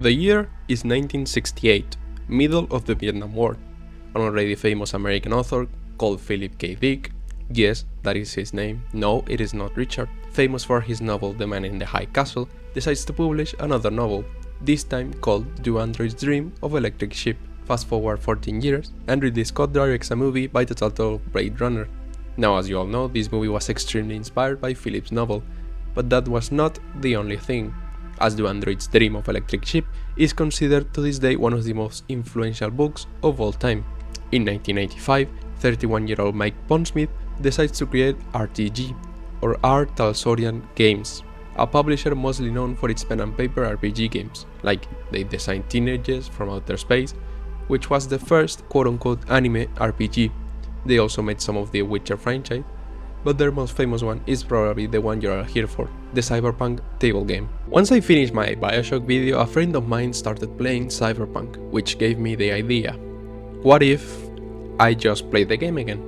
The year is 1968, middle of the Vietnam War. An already famous American author called Philip K. Dick, yes, that is his name, no, it is not Richard, famous for his novel The Man in the High Castle, decides to publish another novel, this time called Do Androids Dream of Electric Sheep. Fast forward 14 years, and Ridley Scott directs a movie by the title of Blade Runner. Now, as you all know, this movie was extremely inspired by Philip's novel, but that was not the only thing, as Do Androids Dream of Electric Sheep is considered to this day one of the most influential books of all time. In 1985, 31-year-old Mike Pondsmith decides to create RTG, or R Talsorian Games, a publisher mostly known for its pen and paper RPG games, like they designed Teenagers from Outer Space, which was the first quote-unquote anime RPG. They also made some of the Witcher franchise, but their most famous one is probably the one you're here for, the Cyberpunk table game. Once I finished my Bioshock video, a friend of mine started playing Cyberpunk, which gave me the idea. What if I just play the game again?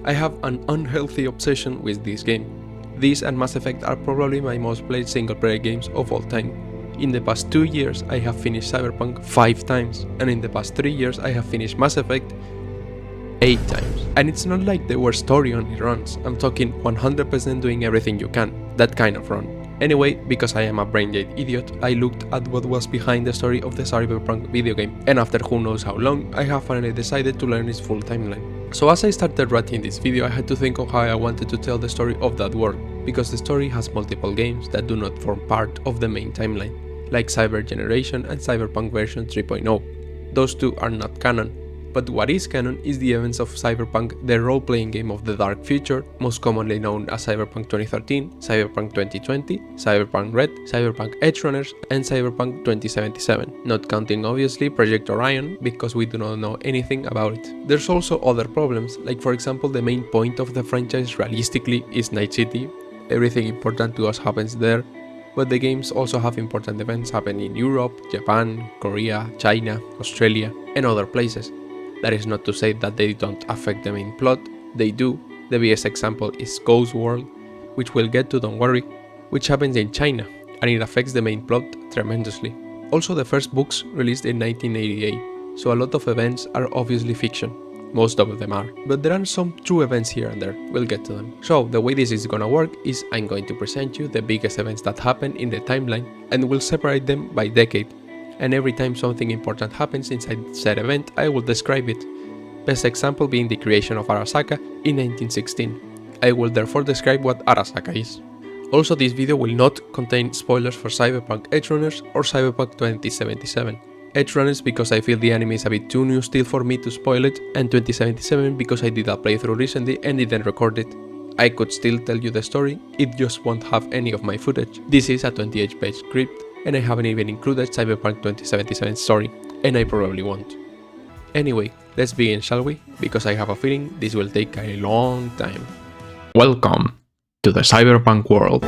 I have an unhealthy obsession with this game. This and Mass Effect are probably my most played single-player games of all time. In the past 2 years I have finished Cyberpunk 5 times, and in the past 3 years I have finished Mass Effect 8 times. And it's not like the worst story only runs, I'm talking 100% doing everything you can, that kind of run. Anyway, because I am a brain-dead idiot, I looked at what was behind the story of the Cyberpunk video game, and after who knows how long, I have finally decided to learn its full timeline. So as I started writing this video, I had to think of how I wanted to tell the story of that world, because the story has multiple games that do not form part of the main timeline, like Cyber Generation and Cyberpunk version 3.0. Those two are not canon. But what is canon is the events of Cyberpunk, the role-playing game of the dark future, most commonly known as Cyberpunk 2013, Cyberpunk 2020, Cyberpunk Red, Cyberpunk Edgerunners, and Cyberpunk 2077, not counting obviously Project Orion, because we do not know anything about it. There's also other problems, like for example the main point of the franchise realistically is Night City, everything important to us happens there, but the games also have important events happening in Europe, Japan, Korea, China, Australia, and other places. That is not to say that they don't affect the main plot, they do. The biggest example is Ghost World, which we'll get to, don't worry, which happens in China, and it affects the main plot tremendously. Also, the first books released in 1988, so a lot of events are obviously fiction. Most of them are, but there are some true events here and there, we'll get to them. So, the way this is gonna work is I'm going to present you the biggest events that happen in the timeline, and we'll separate them by decade. And every time something important happens inside said event, I will describe it. Best example being the creation of Arasaka in 1916. I will therefore describe what Arasaka is. Also, this video will not contain spoilers for Cyberpunk Edgerunners or Cyberpunk 2077. Edgerunners because I feel the anime is a bit too new still for me to spoil it, and 2077 because I did a playthrough recently and didn't record it. I could still tell you the story, it just won't have any of my footage. This is a 28-page script, and I haven't even included Cyberpunk 2077's story, and I probably won't. Anyway, let's begin, shall we? Because I have a feeling this will take a long time. Welcome to the Cyberpunk world.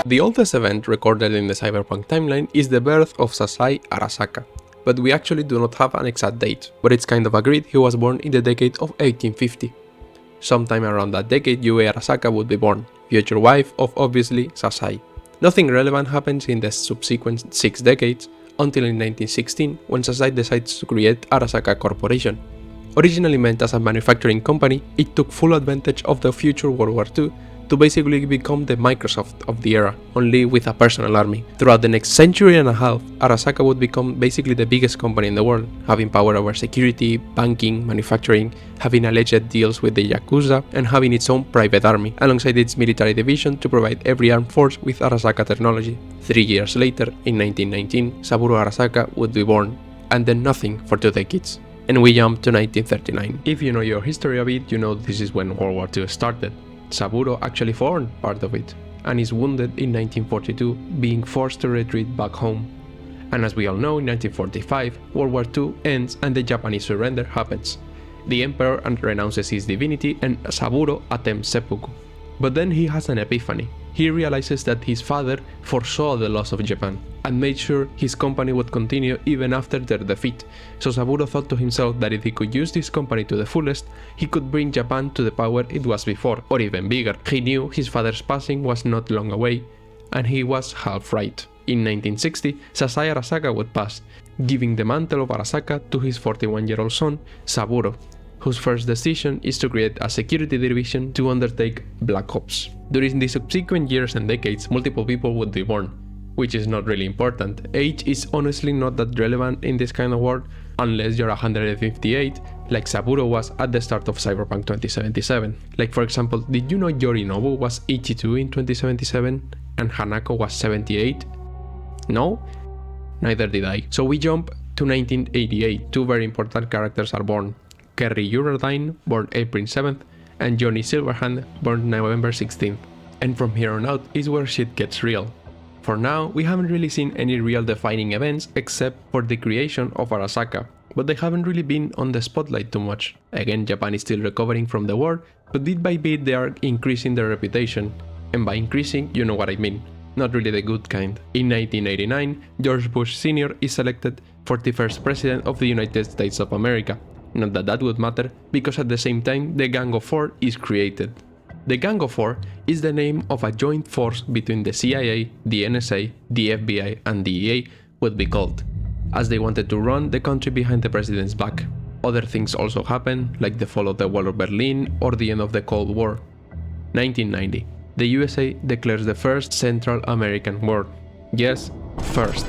The oldest event recorded in the Cyberpunk timeline is the birth of Sasai Arasaka, but we actually do not have an exact date, but it's kind of agreed he was born in the decade of 1850. Sometime around that decade, Yue Arasaka would be born, future wife of obviously Sasai. Nothing relevant happens in the subsequent 6 decades, until in 1916 when Sasai decides to create Arasaka Corporation. Originally meant as a manufacturing company, it took full advantage of the future World War II to basically become the Microsoft of the era, only with a personal army. Throughout the next century and a half, Arasaka would become basically the biggest company in the world, having power over security, banking, manufacturing, having alleged deals with the Yakuza, and having its own private army, alongside its military division to provide every armed force with Arasaka technology. 3 years later, in 1919, Saburo Arasaka would be born, and then nothing for 2 decades. And we jump to 1939. If you know your history a bit, you know this is when World War II started. Saburo actually formed part of it, and is wounded in 1942, being forced to retreat back home. And as we all know, in 1945, World War II ends and the Japanese surrender happens. The emperor renounces his divinity and Saburo attempts seppuku. But then he has an epiphany. he realizes that his father foresaw the loss of Japan and made sure his company would continue even after their defeat, so Saburo thought to himself that if he could use this company to the fullest, he could bring Japan to the power it was before, or even bigger. He knew his father's passing was not long away, and he was half right. In 1960, Sasai Arasaka would pass, giving the mantle of Arasaka to his 41-year-old son, Saburo, whose first decision is to create a security division to undertake Black Ops. During the subsequent years and decades, multiple people would be born, which is not really important. Age is honestly not that relevant in this kind of world, unless you're 158, like Saburo was at the start of Cyberpunk 2077. Like for example, did you know Yorinobu was 82 in 2077 and Hanako was 78? No? Neither did I. So we jump to 1988, two very important characters are born. Kerry Eurodyne, born April 7th, and Johnny Silverhand, born November 16th. And from here on out is where shit gets real. For now, we haven't really seen any real defining events except for the creation of Arasaka, but they haven't really been on the spotlight too much. Again, Japan is still recovering from the war, but bit by bit they are increasing their reputation. And by increasing, you know what I mean. Not really the good kind. In 1989, George Bush Sr. is elected 41st President of the United States of America. Not that that would matter, because at the same time the Gang of Four is created. The Gang of Four is the name of a joint force between the CIA, the NSA, the FBI and the DEA would be called, as they wanted to run the country behind the president's back. Other things also happened, like the fall of the Wall of Berlin or the end of the Cold War. 1990. The USA declares the first Central American War. Yes, first.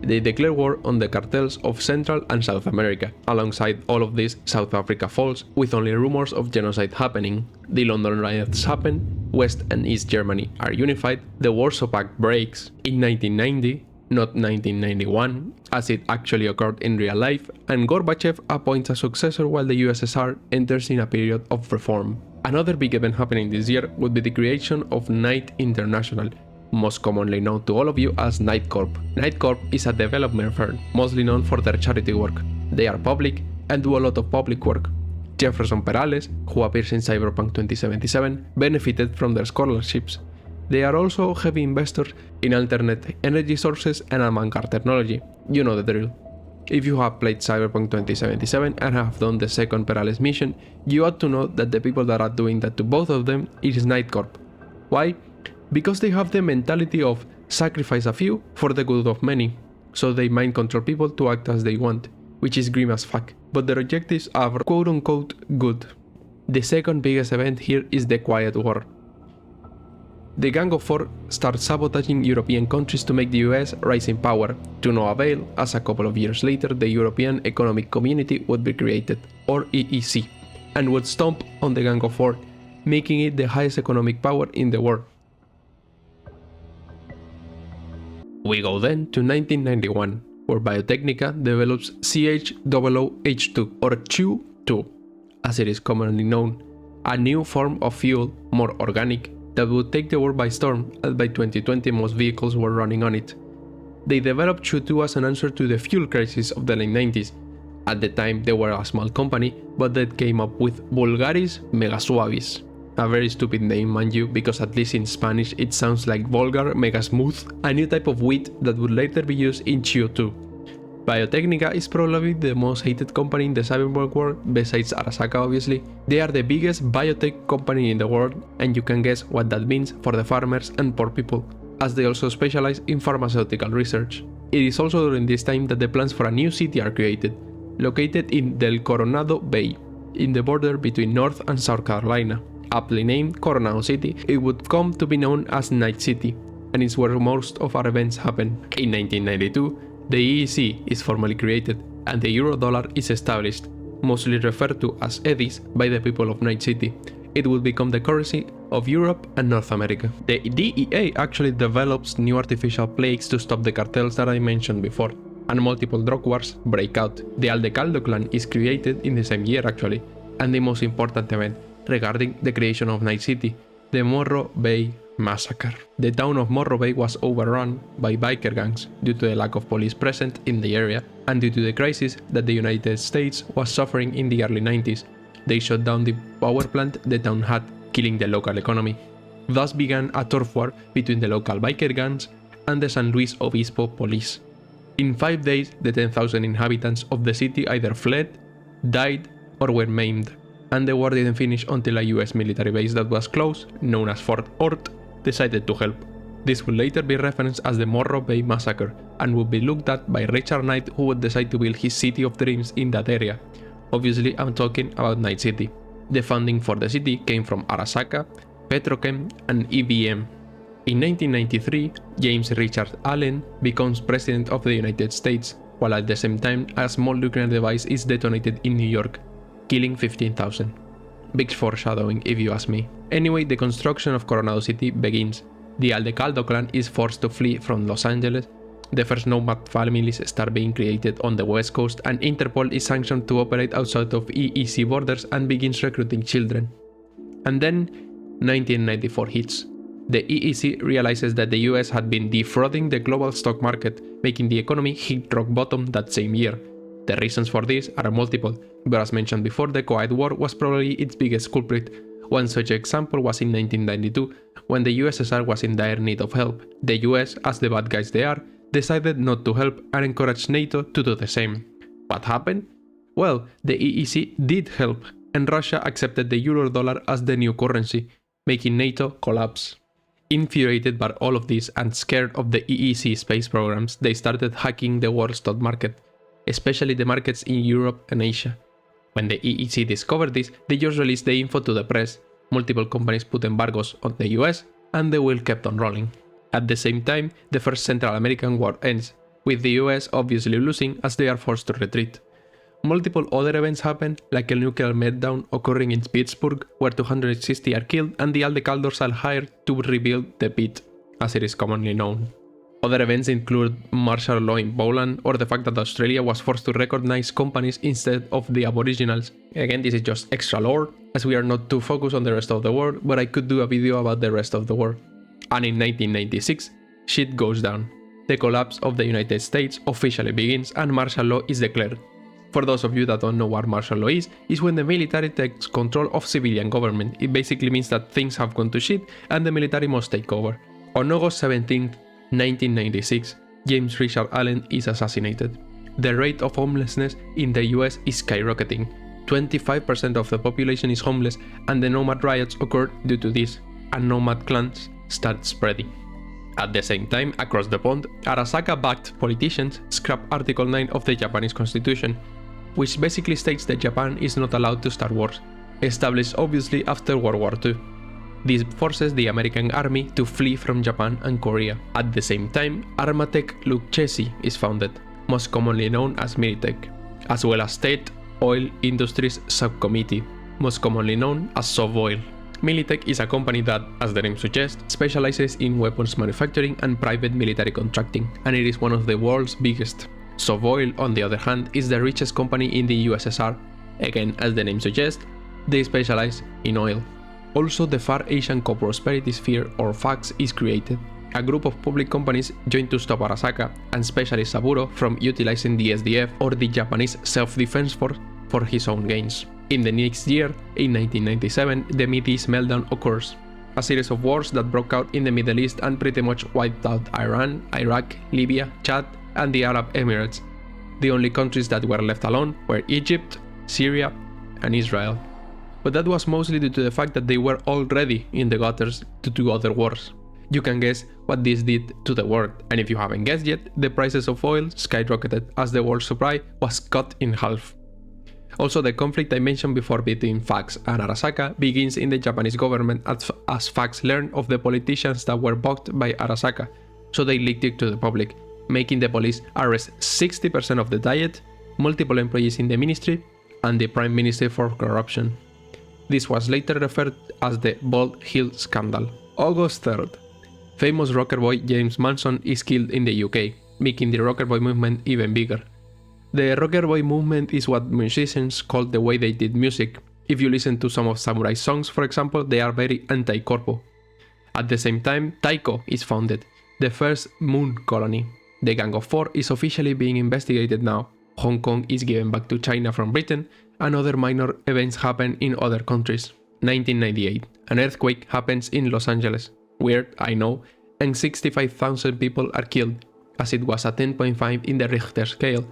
They declare war on the cartels of Central and South America. Alongside all of this, South Africa falls, with only rumors of genocide happening. The London riots happen, West and East Germany are unified, the Warsaw Pact breaks in 1990, not 1991, as it actually occurred in real life, and Gorbachev appoints a successor while the USSR enters in a period of reform. Another big event happening this year would be the creation of Knight International, most commonly known to all of you as Knight Corp. Knight Corp is a development firm, mostly known for their charity work. They are public and do a lot of public work. Jefferson Perales, who appears in Cyberpunk 2077, benefited from their scholarships. They are also heavy investors in alternate energy sources and avant-garde technology. You know the drill. If you have played Cyberpunk 2077 and have done the second Perales mission, you ought to know that the people that are doing that to both of them is Knight Corp. Why? Because they have the mentality of sacrifice a few for the good of many, so they mind control people to act as they want, which is grim as fuck, but their objectives are quote-unquote good. The second biggest event here is the Quiet War. The Gang of Four starts sabotaging European countries to make the US rise in power, to no avail, as a couple of years later the European Economic Community would be created, or EEC, and would stomp on the Gang of Four, making it the highest economic power in the world. We go then to 1991, where Biotechnica develops CH00H2, or CHU-2, as it is commonly known, a new form of fuel, more organic, that would take the world by storm, as by 2020 most vehicles were running on it. They developed CHU-2 as an answer to the fuel crisis of the late 90s. At the time they were a small company, but that came up with Vulgaris Mega Suavis. A very stupid name, mind you, because at least in Spanish it sounds like vulgar mega smooth, a new type of wheat that would later be used in CHU-2. Biotechnica is probably the most hated company in the cyberpunk world, besides Arasaka obviously. They are the biggest biotech company in the world, and you can guess what that means for the farmers and poor people, as they also specialize in pharmaceutical research. It is also during this time that the plans for a new city are created, located in Del Coronado Bay, in the border between North and South Carolina. Aptly named Coronado City, it would come to be known as Night City, and it's where most of our events happen. In 1992, the EEC is formally created, and the euro-dollar is established, mostly referred to as eddies by the people of Night City. It would become the currency of Europe and North America. The DEA actually develops new artificial plagues to stop the cartels that I mentioned before, and multiple drug wars break out. The Aldecaldo clan is created in the same year actually, and the most important event regarding the creation of Night City, the Morro Bay Massacre. The town of Morro Bay was overrun by biker gangs due to the lack of police present in the area and due to the crisis that the United States was suffering in the early 90s. They shut down the power plant the town had, killing the local economy. Thus began a turf war between the local biker gangs and the San Luis Obispo police. In 5 days, the 10,000 inhabitants of the city either fled, died, or were maimed, and the war didn't finish until a US military base that was close, known as Fort Ord, decided to help. This would later be referenced as the Morro Bay Massacre, and would be looked at by Richard Knight, who would decide to build his City of Dreams in that area. Obviously, I'm talking about Night City. The funding for the city came from Arasaka, Petrochem, and EVM. In 1993, James Richard Allen becomes President of the United States, while at the same time a small nuclear device is detonated in New York, killing 15,000. Big foreshadowing if you ask me. Anyway, the construction of Coronado City begins. The Aldecaldo clan is forced to flee from Los Angeles, the first nomad families start being created on the West Coast, and Interpol is sanctioned to operate outside of EEC borders and begins recruiting children. And then 1994 hits. The EEC realizes that the US had been defrauding the global stock market, making the economy hit rock bottom that same year. The reasons for this are multiple, but as mentioned before, the Kuwait War was probably its biggest culprit. One such example was in 1992, when the USSR was in dire need of help. The US, as the bad guys they are, decided not to help and encouraged NATO to do the same. What happened? Well, the EEC did help, and Russia accepted the euro-dollar as the new currency, making NATO collapse. Infuriated by all of this and scared of the EEC space programs, they started hacking the world stock market, especially the markets in Europe and Asia. When the EEC discovered this, they just released the info to the press. Multiple companies put embargoes on the US, and the wheel kept on rolling. At the same time, the First Central American War ends, with the US obviously losing as they are forced to retreat. Multiple other events happen, like a nuclear meltdown occurring in Pittsburgh, where 260 are killed and the Aldecaldos are hired to rebuild the pit, as it is commonly known. Other events include martial law in Poland, or the fact that Australia was forced to recognize companies instead of the Aboriginals. Again, this is just extra lore, as we are not too focused on the rest of the world, but I could do a video about the rest of the world. And in 1996, shit goes down. The collapse of the United States officially begins and martial law is declared. For those of you that don't know what martial law is when the military takes control of civilian government. It basically means that things have gone to shit and the military must take over. On August 17, 1996, James Richard Allen is assassinated. The rate of homelessness in the US is skyrocketing. 25% of the population is homeless, and the nomad riots occurred due to this, and nomad clans start spreading. At the same time, across the pond, Arasaka-backed politicians scrap Article 9 of the Japanese constitution, which basically states that Japan is not allowed to start wars, established obviously after World War II. This forces the American army to flee from Japan and Korea. At the same time, Armatech Lucchesi is founded, most commonly known as Militech, as well as State Oil Industries Subcommittee, most commonly known as Sovoil. Militech is a company that, as the name suggests, specializes in weapons manufacturing and private military contracting, and it is one of the world's biggest. Sovoil, on the other hand, is the richest company in the USSR. Again, as the name suggests, they specialize in oil. Also, the Far Asian Co-Prosperity Sphere, or FACS, is created. A group of public companies joined to stop Arasaka, and especially Saburo, from utilizing the SDF, or the Japanese Self-Defense Force, for his own gains. In the next year, in 1997, the Mideast meltdown occurs, a series of wars that broke out in the Middle East and pretty much wiped out Iran, Iraq, Libya, Chad, and the Arab Emirates. The only countries that were left alone were Egypt, Syria, and Israel. But that was mostly due to the fact that they were already in the gutters to do other wars. You can guess what this did to the world, and if you haven't guessed yet, the prices of oil skyrocketed as the world supply was cut in half. Also, the conflict I mentioned before between FACS and Arasaka begins in the Japanese government as FACS learned of the politicians that were bugged by Arasaka, so they leaked it to the public, making the police arrest 60% of the Diet, multiple employees in the ministry, and the Prime Minister for corruption. This was later referred as the Bald Hill Scandal. August 3rd. Famous rocker boy James Manson is killed in the UK, making the rocker boy movement even bigger. The rocker boy movement is what musicians call the way they did music. If you listen to some of samurai songs, for example, they are very anti-corpo. At the same time, Taiko is founded, the first moon colony. The Gang of Four is officially being investigated now. Hong Kong is given back to China from Britain, and other minor events happen in other countries. 1998. An earthquake happens in Los Angeles. Weird, I know, and 65,000 people are killed, as it was a 10.5 in the Richter scale.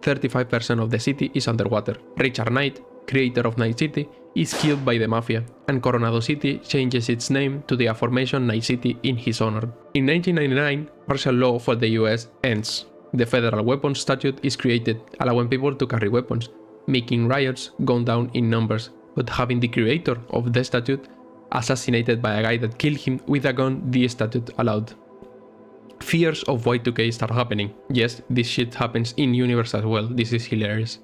35% of the city is underwater. Richard Knight, creator of Night City, is killed by the mafia, and Coronado City changes its name to the aforementioned Night City in his honor. In 1999, martial law for the US ends. The Federal Weapons Statute is created, allowing people to carry weapons, making riots go down in numbers, but having the creator of the statute assassinated by a guy that killed him with a gun the statute allowed. Fears of Y2K start happening. Yes, this shit happens in universe as well, this is hilarious.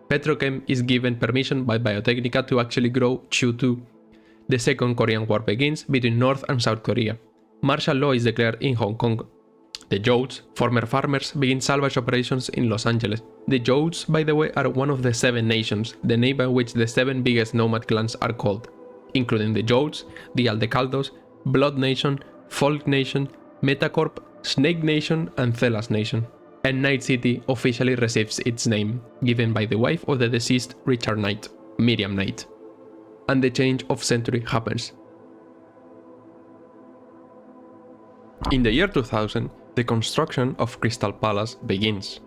Petrochem is given permission by Biotechnica to actually grow Chu-2. The Second Korean War begins between North and South Korea. Martial law is declared in Hong Kong. The Jouds, former farmers, begin salvage operations in Los Angeles. The Jouds, by the way, are one of the 7 nations, the name by which the 7 biggest nomad clans are called, including the Jouds, the Aldecaldos, Blood Nation, Folk Nation, Metacorp, Snake Nation, and Thelas Nation. And Night City officially receives its name, given by the wife of the deceased Richard Knight, Miriam Knight. And the change of century happens. In the year 2000, the construction of Crystal Palace begins.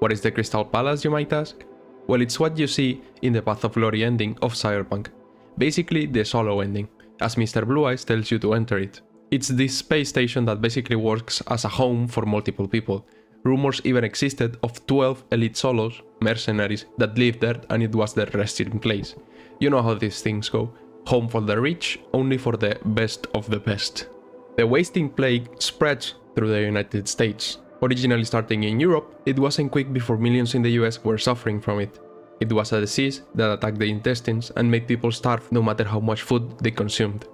What is the Crystal Palace, you might ask? Well, it's what you see in the Path of Glory ending of Cyberpunk. Basically the solo ending, as Mr. Blue Eyes tells you to enter it. It's this space station that basically works as a home for multiple people. Rumors even existed of 12 elite solos, mercenaries, that lived there, and it was their resting place. You know how these things go. Home for the rich, only for the best of the best. The wasting plague spreads through the United States. Originally starting in Europe, it wasn't quick before millions in the US were suffering from it. It was a disease that attacked the intestines and made people starve no matter how much food they consumed.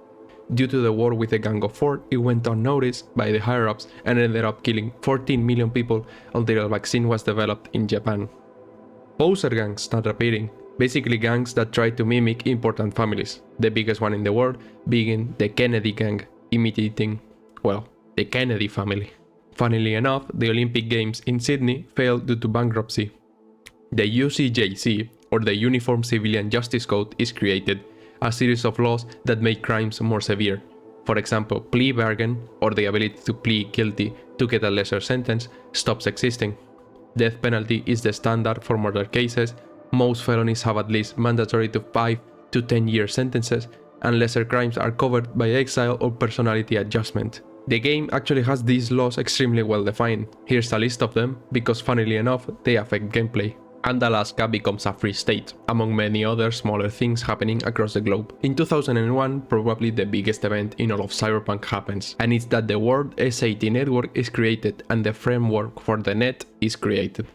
Due to the war with the Gang of Four, it went unnoticed by the higher-ups and ended up killing 14 million people until a vaccine was developed in Japan. Poser gangs start appearing, basically gangs that try to mimic important families, the biggest one in the world being the Kennedy gang, imitating, well, the Kennedy family. Funnily enough, the Olympic Games in Sydney failed due to bankruptcy. The UCJC, or the Uniform Civilian Justice Code, is created, a series of laws that make crimes more severe. For example, plea bargain, or the ability to plead guilty to get a lesser sentence, stops existing. Death penalty is the standard for murder cases. Most felonies have at least mandatory to 5 to 10 year sentences, and lesser crimes are covered by exile or personality adjustment. The game actually has these laws extremely well defined. Here's a list of them, because funnily enough, they affect gameplay. And Alaska becomes a free state, among many other smaller things happening across the globe. In 2001, probably the biggest event in all of Cyberpunk happens, and it's that the World S80 network is created and the framework for the net is created.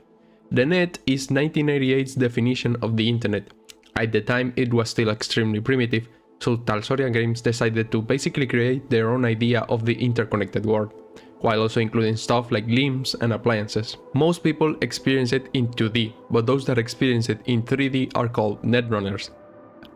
The net is 1988's definition of the internet. At the time, it was still extremely primitive, so Talsorian Games decided to basically create their own idea of the interconnected world, while also including stuff like limbs and appliances. Most people experience it in 2D, but those that experience it in 3D are called netrunners.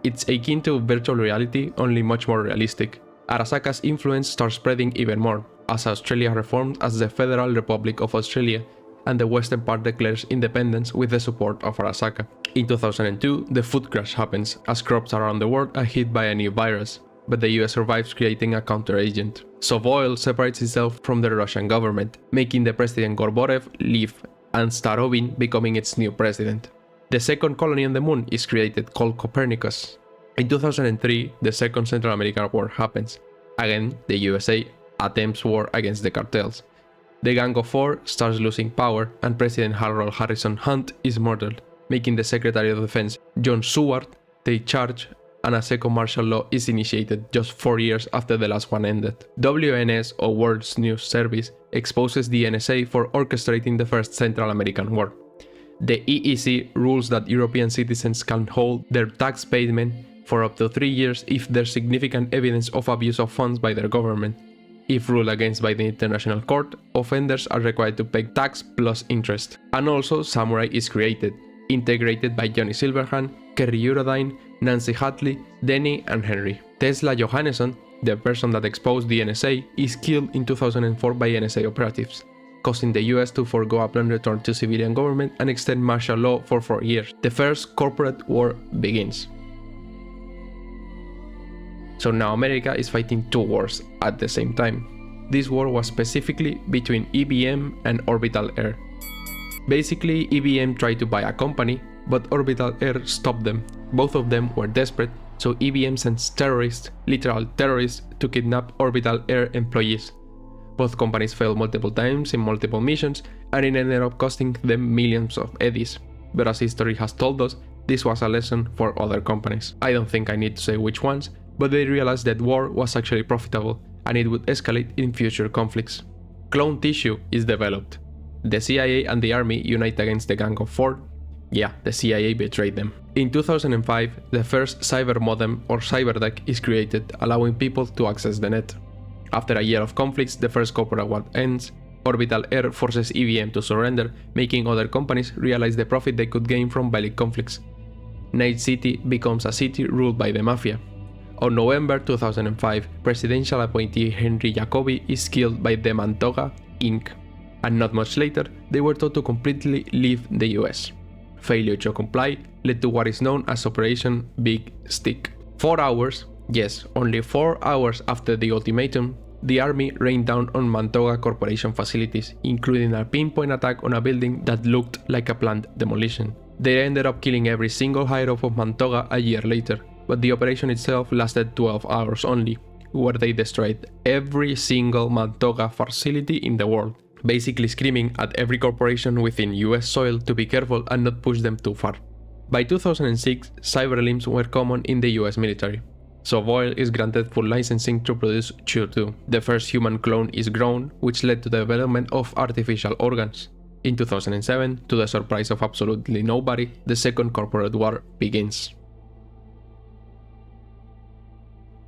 It's akin to virtual reality, only much more realistic. Arasaka's influence starts spreading even more, as Australia reformed as the Federal Republic of Australia, and the western part declares independence with the support of Arasaka. In 2002, the food crash happens, as crops around the world are hit by a new virus, but the US survives, creating a counter-agent. Sovoil separates itself from the Russian government, making the president Gorbachev leave, and Starovin becoming its new president. The second colony on the moon is created, called Copernicus. In 2003, the Second Central American War happens. Again, the USA attempts war against the cartels. The Gang of Four starts losing power, and President Harold Harrison Hunt is murdered, making the Secretary of Defense, John Seward, take charge, and a second martial law is initiated just 4 years after the last one ended. WNS, or World News Service, exposes the NSA for orchestrating the First Central American War. The EEC rules that European citizens can hold their tax payment for up to 3 years if there's significant evidence of abuse of funds by their government. If ruled against by the International Court, offenders are required to pay tax plus interest. And also, Samurai is created, integrated by Johnny Silverhand, Kerry Eurodyne, Nancy Hatley, Denny, and Henry. Tesla Johannesson, the person that exposed the NSA, is killed in 2004 by NSA operatives. causing the US to forgo a planned return to civilian government and extend martial law for 4 years. The first corporate war begins. So now America is fighting 2 wars at the same time. This war was specifically between IBM and Orbital Air. Basically, IBM tried to buy a company, but Orbital Air stopped them. Both of them were desperate, so IBM sends terrorists, literal terrorists, to kidnap Orbital Air employees. Both companies failed multiple times in multiple missions, and it ended up costing them millions of eddies. But as history has told us, this was a lesson for other companies. I don't think I need to say which ones, but they realized that war was actually profitable, and it would escalate in future conflicts. Clone tissue is developed. The CIA and the army unite against the Gang of Four. Yeah, the CIA betrayed them. In 2005, the first cyber modem or cyberdeck is created, allowing people to access the net. After a year of conflicts, the first corporate war ends. Orbital Air forces IBM to surrender, making other companies realize the profit they could gain from violent conflicts. Night City becomes a city ruled by the mafia. On November 2005, presidential appointee Henry Jacobi is killed by the Mantoga Inc., and not much later, they were told to completely leave the US. Failure to comply led to what is known as Operation Big Stick. 4 hours, yes, only 4 hours after the ultimatum, the army rained down on Mantoga Corporation facilities, including a pinpoint attack on a building that looked like a planned demolition. They ended up killing every single higher-up of Mantoga a year later, but the operation itself lasted 12 hours only, where they destroyed every single Mantoga facility in the world, basically screaming at every corporation within US soil to be careful and not push them too far. By 2006, cyberlimbs were common in the US military. Sovoil is granted full licensing to produce Chu-2. The first human clone is grown, which led to the development of artificial organs. In 2007, to the surprise of absolutely nobody, the second corporate war begins.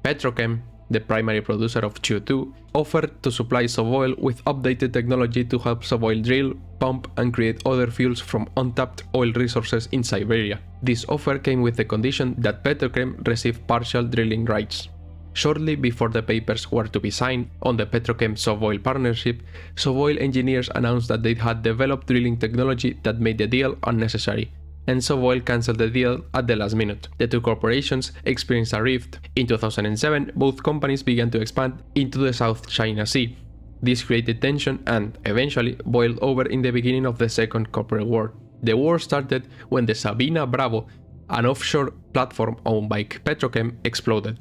Petrochem, the primary producer of Chu-2, offered to supply Sovoil with updated technology to help Sovoil drill, pump, and create other fuels from untapped oil resources in Siberia. This offer came with the condition that Petrochem receive partial drilling rights. Shortly before the papers were to be signed on the Petrochem-Sovoil partnership, Sovoil engineers announced that they had developed drilling technology that made the deal unnecessary, and Sovoil cancelled the deal at the last minute. The two corporations experienced a rift. In 2007, both companies began to expand into the South China Sea. This created tension and, eventually, boiled over in the beginning of the Second Corporate War. The war started when the Sabina Bravo, an offshore platform owned by Petrochem, exploded.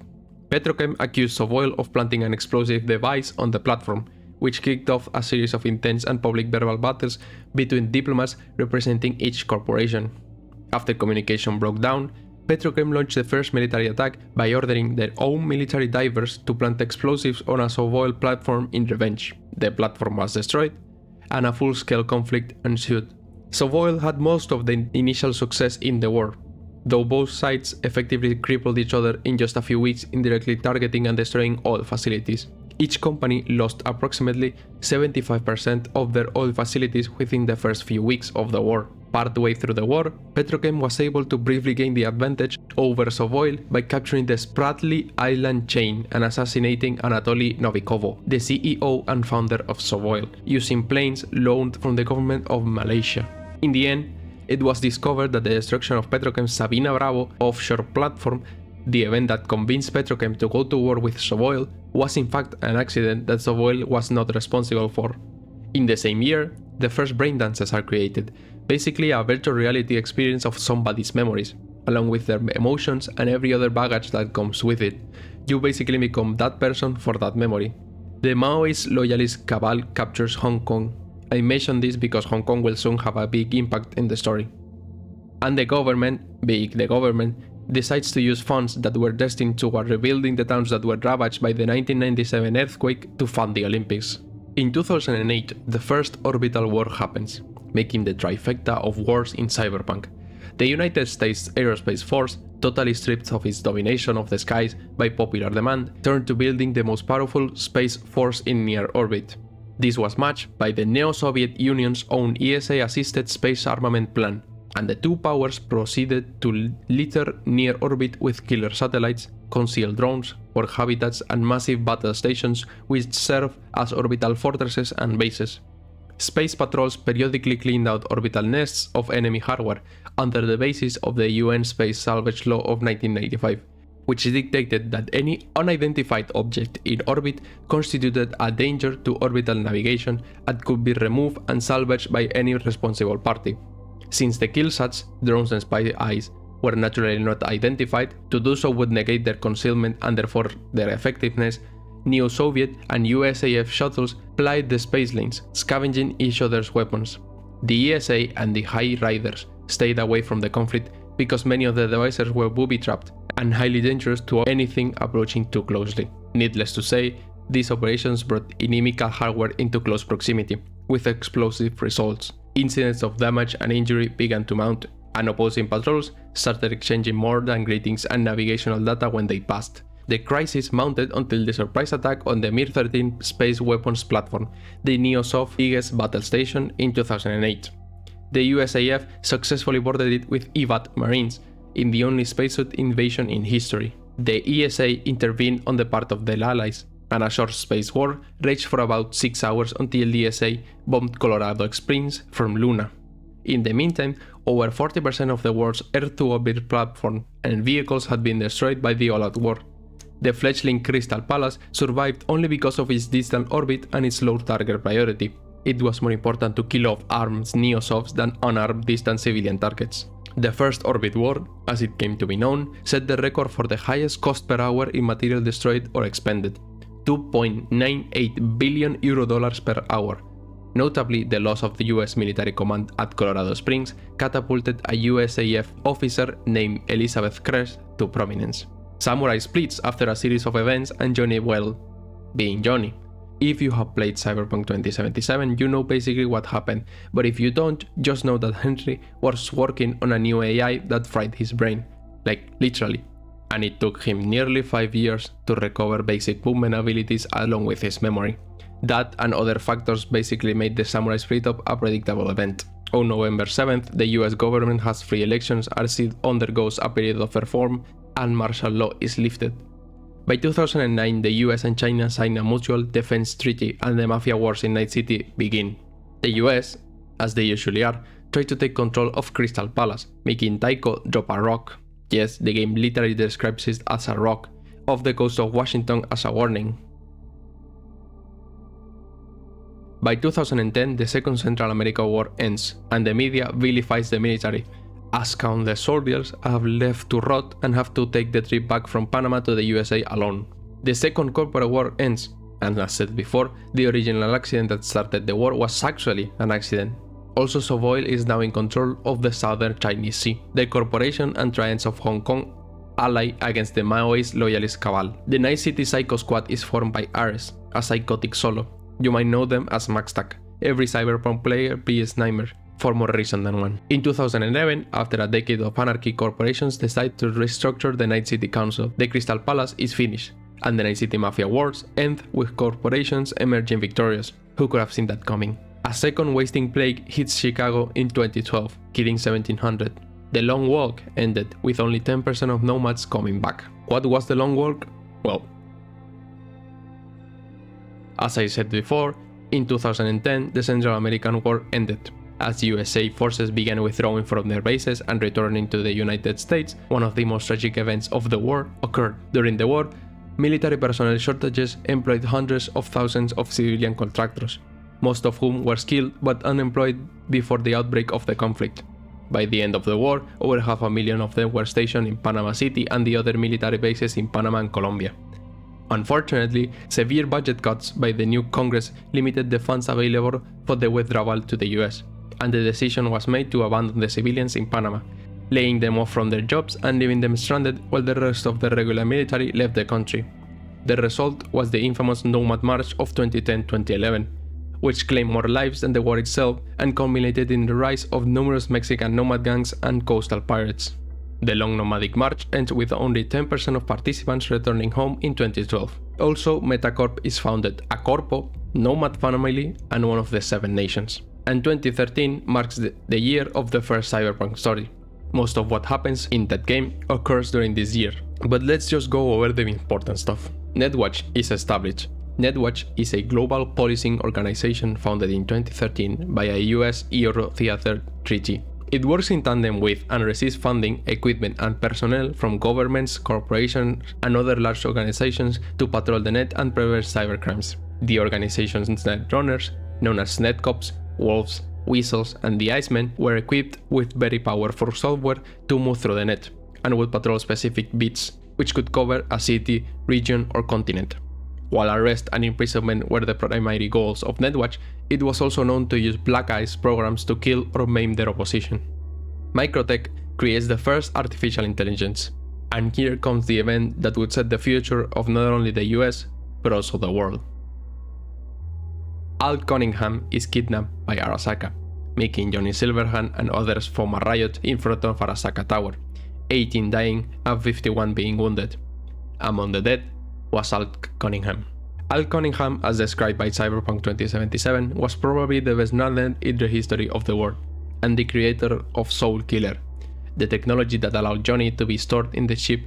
Petrochem accused Sovoil of planting an explosive device on the platform, which kicked off a series of intense and public verbal battles between diplomats representing each corporation. After communication broke down, Petrochem launched the first military attack by ordering their own military divers to plant explosives on a Sovoil platform in revenge. The platform was destroyed, and a full-scale conflict ensued. Sovoil had most of the initial success in the war, though both sides effectively crippled each other in just a few weeks, indirectly targeting and destroying oil facilities. Each company lost approximately 75% of their oil facilities within the first few weeks of the war. Partway through the war, Petrochem was able to briefly gain the advantage over Sovoil by capturing the Spratly Island chain and assassinating Anatoly Novikovo, the CEO and founder of Sovoil, using planes loaned from the government of Malaysia. In the end, it was discovered that the destruction of Petrochem's Sabina Bravo offshore platform, the event that convinced Petrochem to go to war with Sovoil, was in fact an accident that Sovoil was not responsible for. In the same year, the first brain dances are created, basically a virtual reality experience of somebody's memories, along with their emotions and every other baggage that comes with it. You basically become that person for that memory. The Maoist loyalist cabal captures Hong Kong. I mention this because Hong Kong will soon have a big impact in the story. And the government, decides to use funds that were destined toward rebuilding the towns that were ravaged by the 1997 earthquake to fund the Olympics. In 2008, the first orbital war happens, making the trifecta of wars in Cyberpunk. The United States Aerospace Force, totally stripped of its domination of the skies by popular demand, turned to building the most powerful space force in near orbit. This was matched by the Neo-Soviet Union's own ESA-assisted space armament plan, and the two powers proceeded to litter near orbit with killer satellites, concealed drones, work habitats, and massive battle stations which serve as orbital fortresses and bases. Space patrols periodically cleaned out orbital nests of enemy hardware under the basis of the UN Space Salvage Law of 1995, which dictated that any unidentified object in orbit constituted a danger to orbital navigation and could be removed and salvaged by any responsible party. Since the killsats, drones and spy eyes, were naturally not identified, to do so would negate their concealment and therefore their effectiveness, Neo-Soviet and USAF shuttles plied the space lanes, scavenging each other's weapons. The ESA and the High Riders stayed away from the conflict because many of the devices were booby-trapped and highly dangerous to anything approaching too closely. Needless to say, these operations brought inimical hardware into close proximity, with explosive results. Incidents of damage and injury began to mount, and opposing patrols started exchanging more than greetings and navigational data when they passed. The crisis mounted until the surprise attack on the Mir-13 space weapons platform, the Neo-Sov biggest battle station, in 2008. The USAF successfully boarded it with EVAT Marines, in the only spacesuit invasion in history. The ESA intervened on the part of the Allies, and a short space war raged for about 6 hours until the ESA bombed Colorado Springs from Luna. In the meantime, over 40% of the world's Earth-to-orbit platform and vehicles had been destroyed by the all-out war. The fledgling Crystal Palace survived only because of its distant orbit and its low target priority. It was more important to kill off armed Neo-Sovs than unarmed distant civilian targets. The first orbit war, as it came to be known, set the record for the highest cost per hour in material destroyed or expended, $2.98 billion per hour. Notably, the loss of the US military command at Colorado Springs catapulted a USAF officer named Elizabeth Kress to prominence. Samurai splits after a series of events and Johnny, well, being Johnny. If you have played Cyberpunk 2077, you know basically what happened, but if you don't, just know that Henry was working on a new AI that fried his brain, like literally, and it took him nearly 5 years to recover basic movement abilities along with his memory. That and other factors basically made the Samurai split-up a predictable event. On November 7th, the US government has free elections as it undergoes a period of reform and martial law is lifted. By 2009, the US and China sign a mutual defense treaty and the mafia wars in Night City begin. The US, as they usually are, try to take control of Crystal Palace, making Tycho drop a rock. Yes, the game literally describes it as a rock, off the coast of Washington as a warning. By 2010, the Second Central America War ends, and the media vilifies the military, as countless soldiers have left to rot and have to take the trip back from Panama to the USA alone. The Second Corporate War ends, and as said before, the original accident that started the war was actually an accident. Also, Sovoil is now in control of the southern Chinese Sea. The corporation and Triads of Hong Kong ally against the Maoist loyalist cabal. The Night City Psycho Squad is formed by Ares, a psychotic solo. You might know them as Maxtac. Every Cyberpunk player be a sniper, for more reason than one. In 2011, after a decade of anarchy, corporations decide to restructure the Night City Council. The Crystal Palace is finished, and the Night City Mafia wars end with corporations emerging victorious. Who could have seen that coming? A second wasting plague hits Chicago in 2012, killing 1,700. The Long Walk ended with only 10% of nomads coming back. What was the Long Walk? Well, as I said before, in 2010 the Central American War ended. As USA forces began withdrawing from their bases and returning to the United States, one of the most tragic events of the war occurred. During the war, military personnel shortages employed hundreds of thousands of civilian contractors, most of whom were skilled but unemployed before the outbreak of the conflict. By the end of the war, over 500,000 of them were stationed in Panama City and the other military bases in Panama and Colombia. Unfortunately, severe budget cuts by the new Congress limited the funds available for the withdrawal to the US, and the decision was made to abandon the civilians in Panama, laying them off from their jobs and leaving them stranded while the rest of the regular military left the country. The result was the infamous Nomad March of 2010-2011, which claimed more lives than the war itself and culminated in the rise of numerous Mexican nomad gangs and coastal pirates. The long nomadic march ends with only 10% of participants returning home in 2012. Also, Metacorp is founded, a corpo, nomad family, and one of the 7 nations. And 2013 marks the year of the first Cyberpunk story. Most of what happens in that game occurs during this year. But let's just go over the important stuff. Netwatch is established. Netwatch is a global policing organization founded in 2013 by a US-Euro Theater Treaty. It works in tandem with and receives funding, equipment and personnel from governments, corporations and other large organizations to patrol the net and prevent cybercrimes. The organization's netrunners, known as netcops, wolves, weasels and the Icemen, were equipped with very powerful software to move through the net, and would patrol specific beats, which could cover a city, region or continent. While arrest and imprisonment were the primary goals of Netwatch, it was also known to use black ice programs to kill or maim their opposition. Microtech creates the first artificial intelligence, and here comes the event that would set the future of not only the US, but also the world. Al Cunningham is kidnapped by Arasaka, making Johnny Silverhand and others form a riot in front of Arasaka Tower, 18 dying and 51 being wounded. Among the dead was Al Cunningham. Al Cunningham, as described by Cyberpunk 2077, was probably the best known in the history of the world, and the creator of Soul Killer, the technology that allowed Johnny to be stored in the ship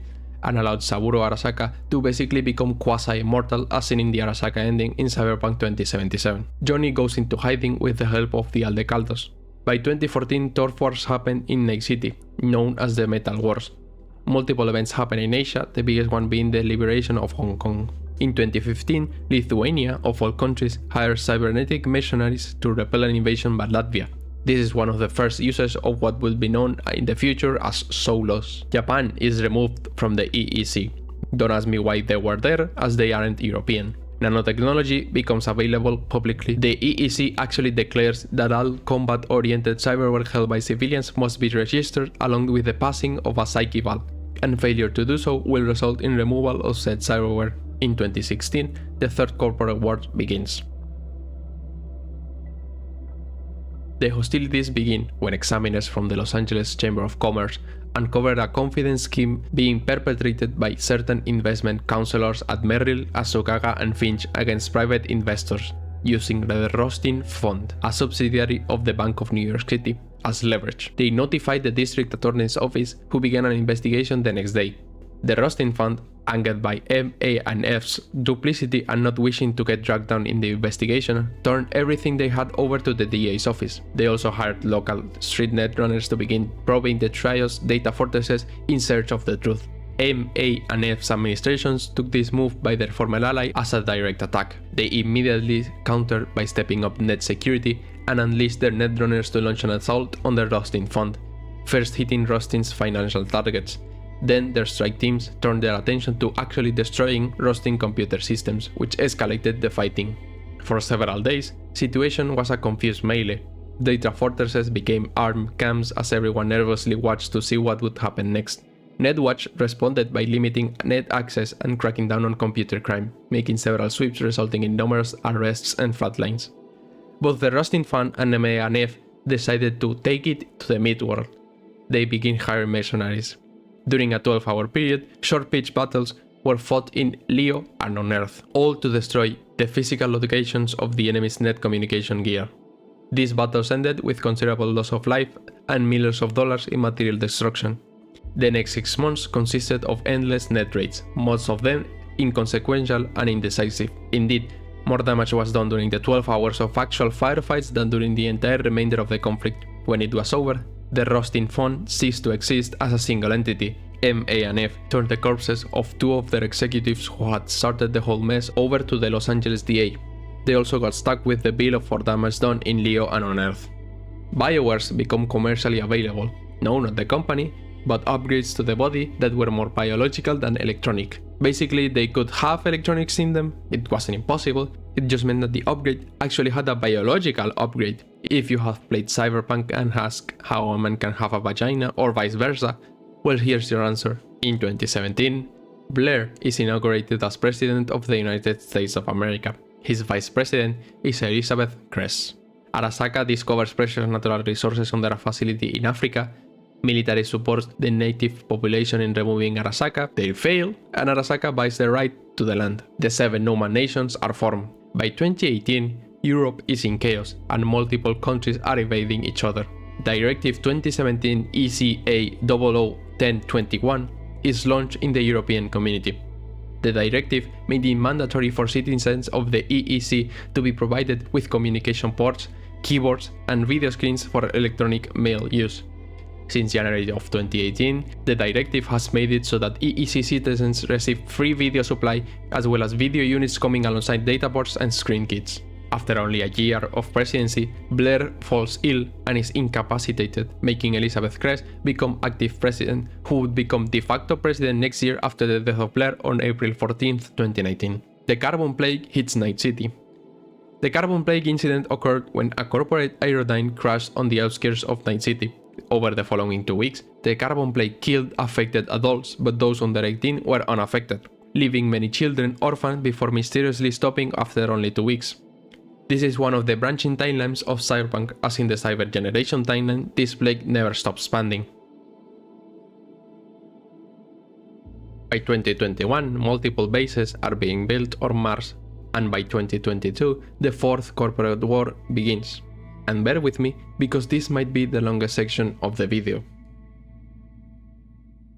and allowed Saburo Arasaka to basically become quasi-immortal as seen in the Arasaka ending in Cyberpunk 2077. Johnny goes into hiding with the help of the Aldecaldos. By 2014, turf wars happened in Night City, known as the Metal Wars. Multiple events happen in Asia, the biggest one being the liberation of Hong Kong. In 2015, Lithuania, of all countries, hired cybernetic mercenaries to repel an invasion by Latvia. This is one of the first uses of what will be known in the future as Solos. Japan is removed from the EEC. Don't ask me why they were there, as they aren't European. Nanotechnology becomes available publicly. The EEC actually declares that all combat-oriented cyberware held by civilians must be registered along with the passing of a psyche valve, and failure to do so will result in removal of said cyberware. In 2016, the third corporate war begins. The hostilities begin when examiners from the Los Angeles Chamber of Commerce uncovered a confidence scheme being perpetrated by certain investment counselors at Merrill, Azukaga and Finch against private investors, using the Rostin Fund, a subsidiary of the Bank of New York City, as leverage. They notified the district attorney's office, who began an investigation the next day. The Rostin Fund, angered by MA&F's duplicity and not wishing to get dragged down in the investigation, turned everything they had over to the DA's office. They also hired local street netrunners to begin probing the trio's data fortresses in search of the truth. MA&F's administrations took this move by their former ally as a direct attack. They immediately countered by stepping up net security and unleashed their netrunners to launch an assault on the Rostin Fund, first hitting Rostin's financial targets. Then their strike teams turned their attention to actually destroying Rostin computer systems, which escalated the fighting. For several days, situation was a confused melee. Data fortresses became armed camps as everyone nervously watched to see what would happen next. Netwatch responded by limiting net access and cracking down on computer crime, making several sweeps resulting in numerous arrests and flatlines. Both the Rostin Fund and MA&F decided to take it to the mid-world. They began hiring mercenaries. During a 12-hour period, short-pitch battles were fought in Leo and on Earth, all to destroy the physical locations of the enemy's net communication gear. These battles ended with considerable loss of life and millions of dollars in material destruction. The next 6 months consisted of endless net raids, most of them inconsequential and indecisive. Indeed, more damage was done during the 12 hours of actual firefights than during the entire remainder of the conflict. When it was over, the Rostin Fund ceased to exist as a single entity. MA&F turned the corpses of 2 of their executives who had started the whole mess over to the Los Angeles DA. They also got stuck with the bill for damage done in Leo and on Earth. Biowares become commercially available, no, not the company, but upgrades to the body that were more biological than electronic. Basically, they could have electronics in them, it wasn't impossible, it just meant that the upgrade actually had a biological upgrade. If you have played Cyberpunk and ask how a man can have a vagina or vice versa, well, here's your answer. In 2017, Blair is inaugurated as President of the United States of America. His Vice President is Elizabeth Kress. Arasaka discovers precious natural resources under a facility in Africa. Military supports the native population in removing Arasaka. They fail, and Arasaka buys the right to the land. The 7 nomad nations are formed. By 2018, Europe is in chaos, and multiple countries are invading each other. Directive 2017 ECA 001021 is launched in the European community. The directive made it mandatory for citizens of the EEC to be provided with communication ports, keyboards, and video screens for electronic mail use. Since January of 2018, the directive has made it so that EEC citizens receive free video supply as well as video units coming alongside data ports and screen kits. After only a year of presidency, Blair falls ill and is incapacitated, making Elizabeth Cress become active president, who would become de facto president next year after the death of Blair on April 14, 2019. The carbon plague hits Night City. The carbon plague incident occurred when a corporate aerodyne crashed on the outskirts of Night City. Over the following 2 weeks, the carbon plague killed affected adults, but those under 18 were unaffected, leaving many children orphaned before mysteriously stopping after only 2 weeks. This is one of the branching timelines of Cyberpunk, as in the Cyber Generation timeline, this plague never stops expanding. By 2021, multiple bases are being built on Mars, and by 2022, the fourth corporate war begins. And bear with me, because this might be the longest section of the video.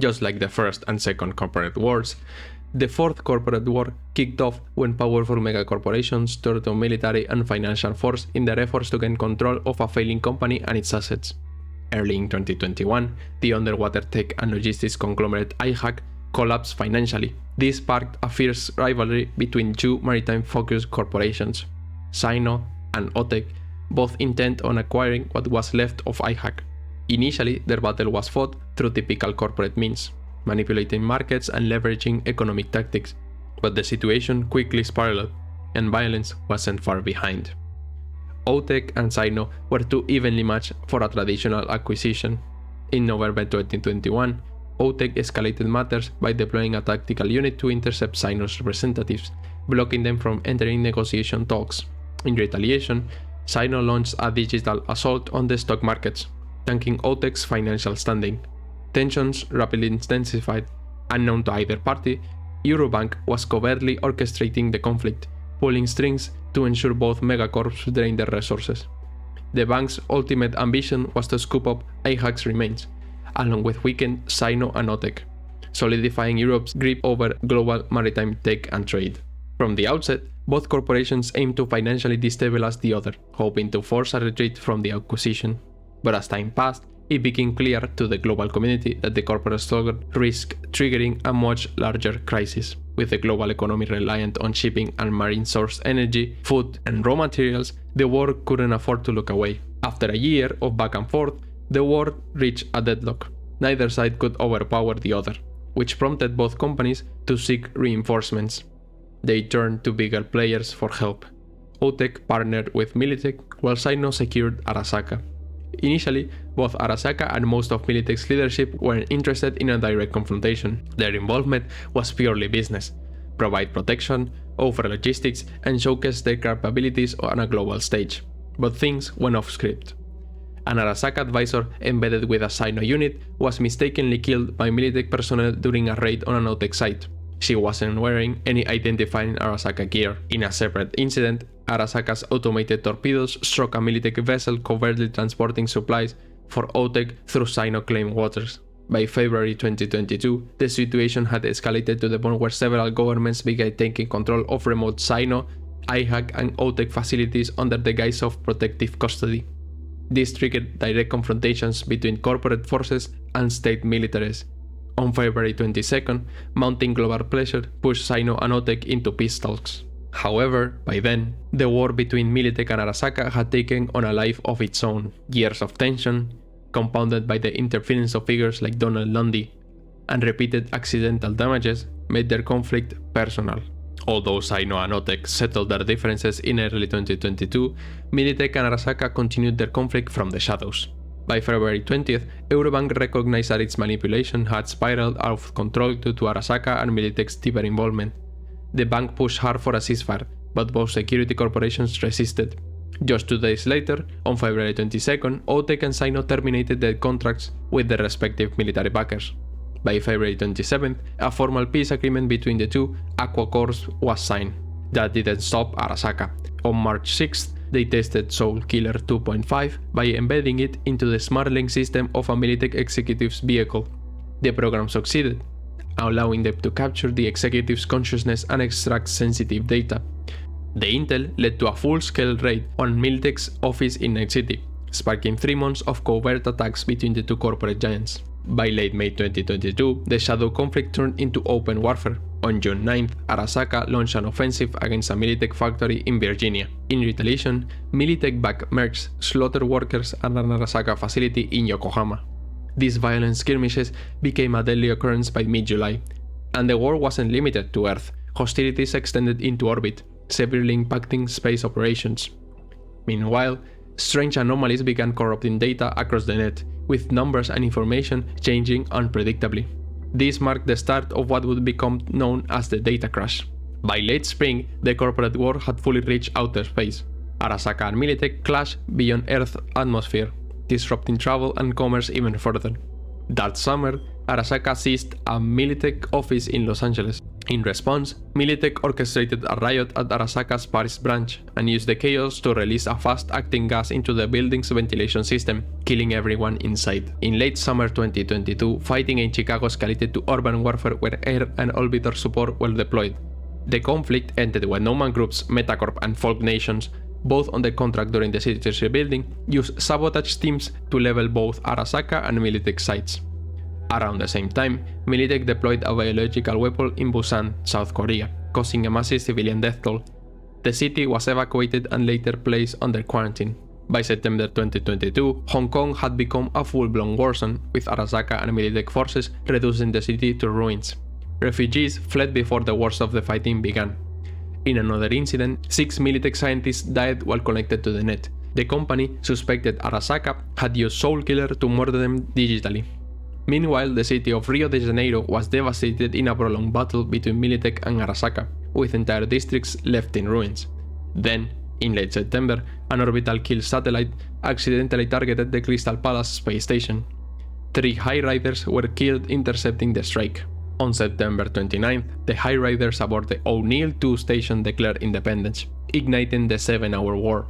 Just like the first and second corporate wars, the fourth corporate war kicked off when powerful megacorporations turned to military and financial force in their efforts to gain control of a failing company and its assets. Early in 2021, the underwater tech and logistics conglomerate IHAC collapsed financially. This sparked a fierce rivalry between two maritime-focused corporations, Sino and OTEC, both intent on acquiring what was left of IHAC. Initially, their battle was fought through typical corporate means, manipulating markets and leveraging economic tactics, but the situation quickly spiraled, and violence wasn't far behind. OTEC and Sino were too evenly matched for a traditional acquisition. In November 2021, OTEC escalated matters by deploying a tactical unit to intercept Sino's representatives, blocking them from entering negotiation talks. In retaliation, Sino launched a digital assault on the stock markets, tanking OTEC's financial standing. Tensions rapidly intensified. Unknown to either party, Eurobank was covertly orchestrating the conflict, pulling strings to ensure both megacorps drained their resources. The bank's ultimate ambition was to scoop up IHAC's remains, along with weakened Sino and OTEC, solidifying Europe's grip over global maritime tech and trade. From the outset, both corporations aimed to financially destabilize the other, hoping to force a retreat from the acquisition. But as time passed, it became clear to the global community that the corporate struggle risked triggering a much larger crisis. With the global economy reliant on shipping and marine-sourced energy, food, and raw materials, the world couldn't afford to look away. After a year of back and forth, the war reached a deadlock. Neither side could overpower the other, which prompted both companies to seek reinforcements. They turned to bigger players for help. OTEC partnered with Militech, while Sino secured Arasaka. Initially, both Arasaka and most of Militech's leadership weren't interested in a direct confrontation. Their involvement was purely business: provide protection, offer logistics, and showcase their capabilities on a global stage. But things went off script. An Arasaka advisor embedded with a Sino unit was mistakenly killed by Militech personnel during a raid on an OTEC site. She wasn't wearing any identifying Arasaka gear. In a separate incident, Arasaka's automated torpedoes struck a Militech vessel covertly transporting supplies for OTEC through Sino-claimed waters. By February 2022, the situation had escalated to the point where several governments began taking control of remote Sino, IHAC, and OTEC facilities under the guise of protective custody. This triggered direct confrontations between corporate forces and state militaries. On February 22nd, mounting global pressure pushed Sino and OTEC into peace talks. However, by then, the war between Militech and Arasaka had taken on a life of its own. Years of tension, compounded by the interference of figures like Donald Lundy, and repeated accidental damages, made their conflict personal. Although Sino and OTEC settled their differences in early 2022, Militech and Arasaka continued their conflict from the shadows. By February 20th, Eurobank recognized that its manipulation had spiraled out of control due to Arasaka and Militech's deeper involvement. The bank pushed hard for a ceasefire, but both security corporations resisted. Just 2 days later, on February 22nd, OTEC and Sino terminated their contracts with their respective military backers. By February 27th, a formal peace agreement between the two Aqua Corps was signed. That didn't stop Arasaka. On March 6th, they tested Soul Killer 2.5 by embedding it into the SmartLink system of a Militech executive's vehicle. The program succeeded. allowing them to capture the executive's consciousness and extract sensitive data. The intel led to a full-scale raid on Militech's office in Night City, sparking 3 months of covert attacks between the two corporate giants. By late May 2022, the shadow conflict turned into open warfare. On June 9th, Arasaka launched an offensive against a Militech factory in Virginia. In retaliation, Militech-backed mercs slaughtered workers at an Arasaka facility in Yokohama. These violent skirmishes became a deadly occurrence by mid-July, and the war wasn't limited to Earth. Hostilities extended into orbit, severely impacting space operations. Meanwhile, strange anomalies began corrupting data across the net, with numbers and information changing unpredictably. This marked the start of what would become known as the data crash. By late spring, the corporate war had fully reached outer space. Arasaka and Militech clashed beyond Earth's atmosphere, disrupting travel and commerce even further. That summer, Arasaka seized a Militech office in Los Angeles. In response, Militech orchestrated a riot at Arasaka's Paris branch and used the chaos to release a fast-acting gas into the building's ventilation system, killing everyone inside. In late summer 2022, fighting in Chicago escalated to urban warfare where air and orbiter support were deployed. The conflict ended when no-man groups Metacorp and Folk Nations, both on the contract during the city's rebuilding, used sabotage teams to level both Arasaka and Militech sites. Around the same time, Militech deployed a biological weapon in Busan, South Korea, causing a massive civilian death toll. The city was evacuated and later placed under quarantine. By September 2022, Hong Kong had become a full-blown war zone, with Arasaka and Militech forces reducing the city to ruins. Refugees fled before the worst of the fighting began. In another incident, 6 Militech scientists died while connected to the net. The company suspected Arasaka had used Soulkiller to murder them digitally. Meanwhile, the city of Rio de Janeiro was devastated in a prolonged battle between Militech and Arasaka, with entire districts left in ruins. Then, in late September, an orbital kill satellite accidentally targeted the Crystal Palace space station. 3 High Riders were killed intercepting the strike. On September 29th, the High Riders aboard the O'Neill 2 station declared independence, igniting the 7-hour war.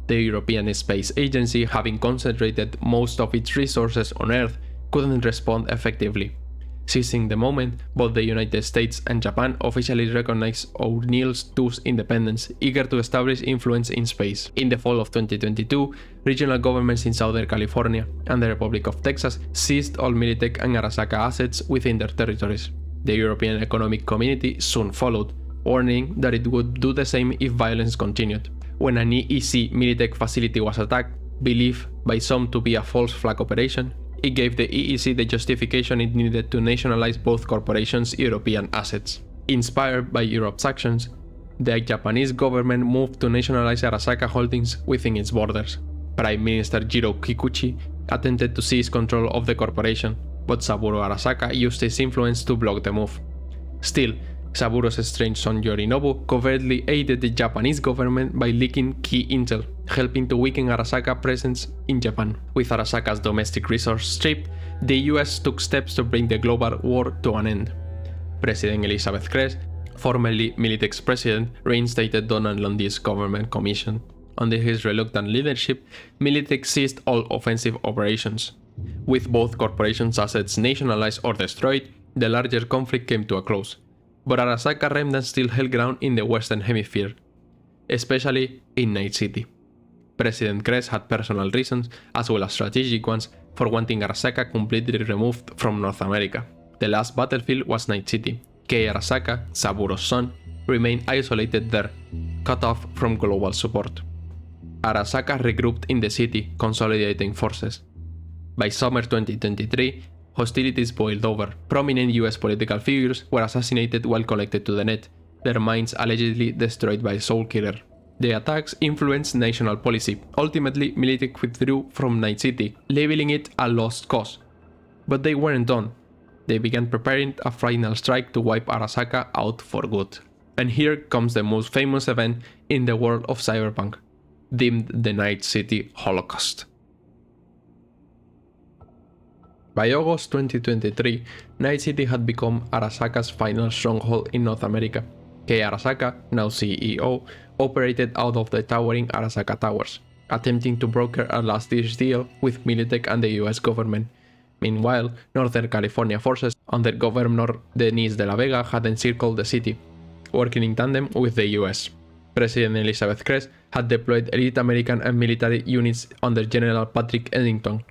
The European Space Agency, having concentrated most of its resources on Earth, couldn't respond effectively. Seizing the moment, both the United States and Japan officially recognized O'Neill 2's independence, eager to establish influence in space. In the fall of 2022, regional governments in Southern California and the Republic of Texas seized all Militech and Arasaka assets within their territories. The European Economic Community soon followed, warning that it would do the same if violence continued. When an EEC Militech facility was attacked, believed by some to be a false flag operation, it gave the EEC the justification it needed to nationalize both corporations' European assets. Inspired by Europe's actions, the Japanese government moved to nationalize Arasaka holdings within its borders. Prime Minister Jiro Kikuchi attempted to seize control of the corporation, but Saburo Arasaka used his influence to block the move. Still, Saburo's estranged son Yorinobu covertly aided the Japanese government by leaking key intel, helping to weaken Arasaka's presence in Japan. With Arasaka's domestic resource stripped, the US took steps to bring the global war to an end. President Elizabeth Kress, formerly Militech's president, reinstated Donald Lundy's government commission. Under his reluctant leadership, Militech ceased all offensive operations. With both corporations' assets nationalized or destroyed, the larger conflict came to a close. But Arasaka remnants still held ground in the Western Hemisphere, especially in Night City. President Kress had personal reasons, as well as strategic ones, for wanting Arasaka completely removed from North America. The last battlefield was Night City. Kei Arasaka, Saburo's son, remained isolated there, cut off from global support. Arasaka regrouped in the city, consolidating forces. By summer 2023, hostilities boiled over. Prominent US political figures were assassinated while connected to the net, their minds allegedly destroyed by Soulkiller. The attacks influenced national policy. Ultimately, Militech withdrew from Night City, labeling it a lost cause. But they weren't done. They began preparing a final strike to wipe Arasaka out for good. And here comes the most famous event in the world of cyberpunk, deemed the Night City Holocaust. By August 2023, Night City had become Arasaka's final stronghold in North America. Kei Arasaka, now CEO, operated out of the towering Arasaka Towers, attempting to broker a last-ditch deal with Militech and the US government. Meanwhile, Northern California forces under Governor Denis de la Vega, had encircled the city, working in tandem with the US. President Elizabeth Crest had deployed elite American and military units under General Patrick Eddington.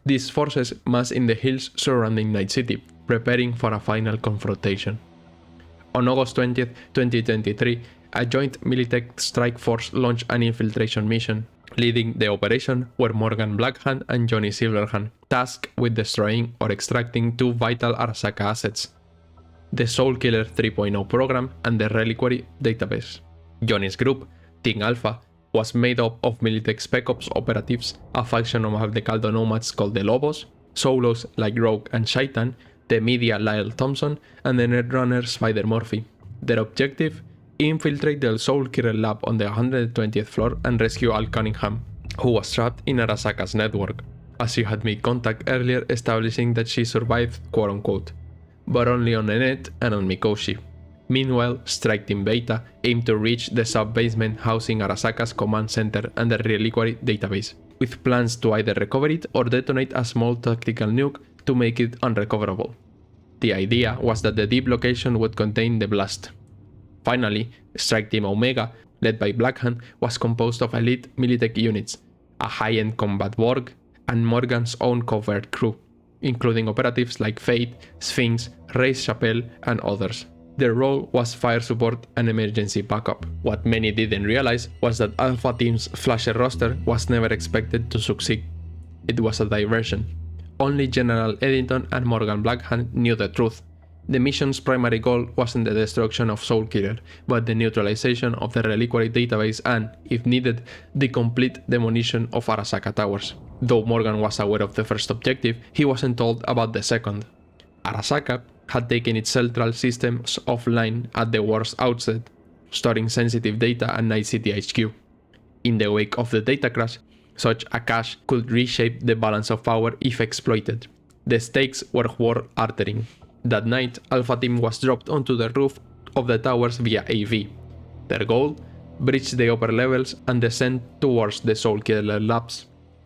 These forces massed in the hills surrounding Night City, preparing for a final confrontation. On August 20, 2023, a joint Militech strike force launched an infiltration mission. Leading the operation were Morgan Blackhand and Johnny Silverhand, tasked with destroying or extracting two vital Arasaka assets: the Soulkiller 3.0 program and the Reliquary database. Johnny's group, Team Alpha, was made up of Militech Spec Ops operatives, a faction of the Caldo nomads called the Lobos, solos like Rogue and Shaitan, the media Lyle Thompson, and the netrunner Spider Murphy. Their objective? Infiltrate the Soulkiller lab on the 120th floor and rescue Al Cunningham, who was trapped in Arasaka's network, as she had made contact earlier establishing that she survived quote-unquote, but only on the net and on Mikoshi. Meanwhile, Strike Team Beta aimed to reach the sub-basement housing Arasaka's command center and the Reliquary database, with plans to either recover it or detonate a small tactical nuke to make it unrecoverable. The idea was that the deep location would contain the blast. Finally, Strike Team Omega, led by Blackhand, was composed of elite Militech units, a high-end combat Borg, and Morgan's own covert crew, including operatives like Fate, Sphinx, Race Chappelle, and others. Their role was fire support and emergency backup. What many didn't realize was that Alpha Team's flasher roster was never expected to succeed. It was a diversion. Only General Eddington and Morgan Blackhand knew the truth. The mission's primary goal wasn't the destruction of Soulkiller, but the neutralization of the Reliquary database and, if needed, the complete demolition of Arasaka Towers. Though Morgan was aware of the first objective, he wasn't told about the second. Arasaka had taken its central systems offline at the war's outset, storing sensitive data at Night City HQ. In the wake of the data crash, such a cache could reshape the balance of power if exploited. The stakes were world-altering. That night, Alpha Team was dropped onto the roof of the towers via AV. Their goal? Breach the upper levels and descend towards the Soulkiller labs.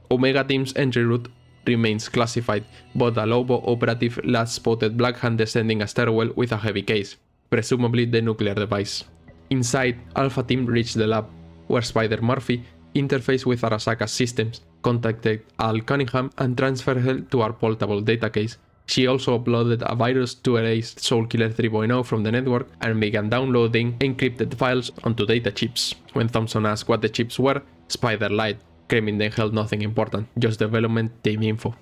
Omega Team's entry route remains classified, but a Lobo operative last spotted Blackhand descending a stairwell with a heavy case, presumably the nuclear device. Inside, Alpha Team reached the lab, where Spider Murphy interfaced with Arasaka's systems, contacted Al Cunningham and transferred her to our portable data case. She also uploaded a virus to erase Soulkiller 3.0 from the network and began downloading encrypted files onto data chips. When Thompson asked what the chips were, Spider lied, claiming they held nothing important, just development team info.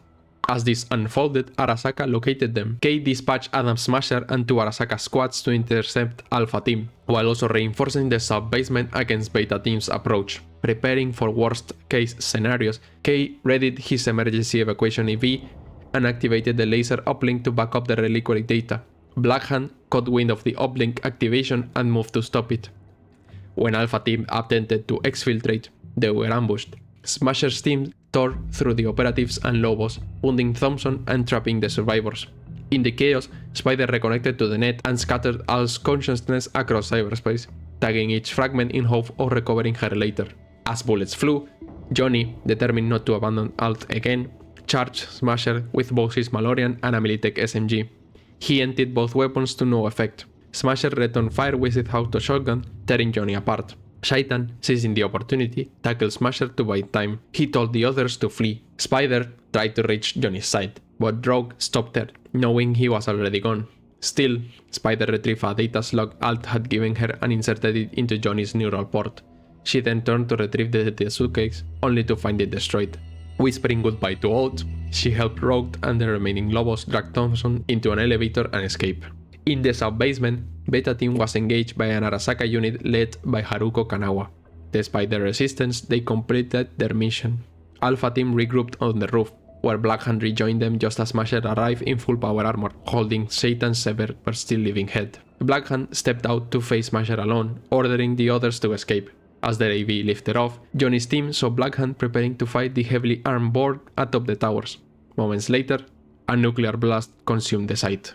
As this unfolded, Arasaka located them. Kay dispatched Adam Smasher and two Arasaka squads to intercept Alpha Team, while also reinforcing the sub-basement against Beta Team's approach. Preparing for worst-case scenarios, Kay readied his emergency evacuation EV and activated the laser uplink to back up the Reliquary data. Blackhand caught wind of the uplink activation and moved to stop it. When Alpha Team attempted to exfiltrate, they were ambushed. Smasher's team tore through the operatives and Lobos, wounding Thompson and trapping the survivors. In the chaos, Spider reconnected to the net and scattered Al's consciousness across cyberspace, tagging each fragment in hope of recovering her later. As bullets flew, Johnny, determined not to abandon Alt again, charged Smasher with both his Malorian and a Militech SMG. He emptied both weapons to no effect. Smasher returned fire with his auto shotgun, tearing Johnny apart. Shaitan, seizing the opportunity, tackled Smasher to buy time. He told the others to flee. Spider tried to reach Johnny's side, but Rogue stopped her, knowing he was already gone. Still, Spider retrieved a data slug Alt had given her and inserted it into Johnny's neural port. She then turned to retrieve the suitcase, only to find it destroyed. Whispering goodbye to Alt, she helped Rogue and the remaining Lobos drag Thompson into an elevator and escape. In the sub-basement, Beta Team was engaged by an Arasaka unit led by Haruko Kanawa. Despite their resistance, they completed their mission. Alpha Team regrouped on the roof, where Blackhand rejoined them just as Smasher arrived in full power armor, holding Satan's severed but still living head. Blackhand stepped out to face Smasher alone, ordering the others to escape. As their AV lifted off, Johnny's team saw Blackhand preparing to fight the heavily armed Borg atop the towers. Moments later, a nuclear blast consumed the site.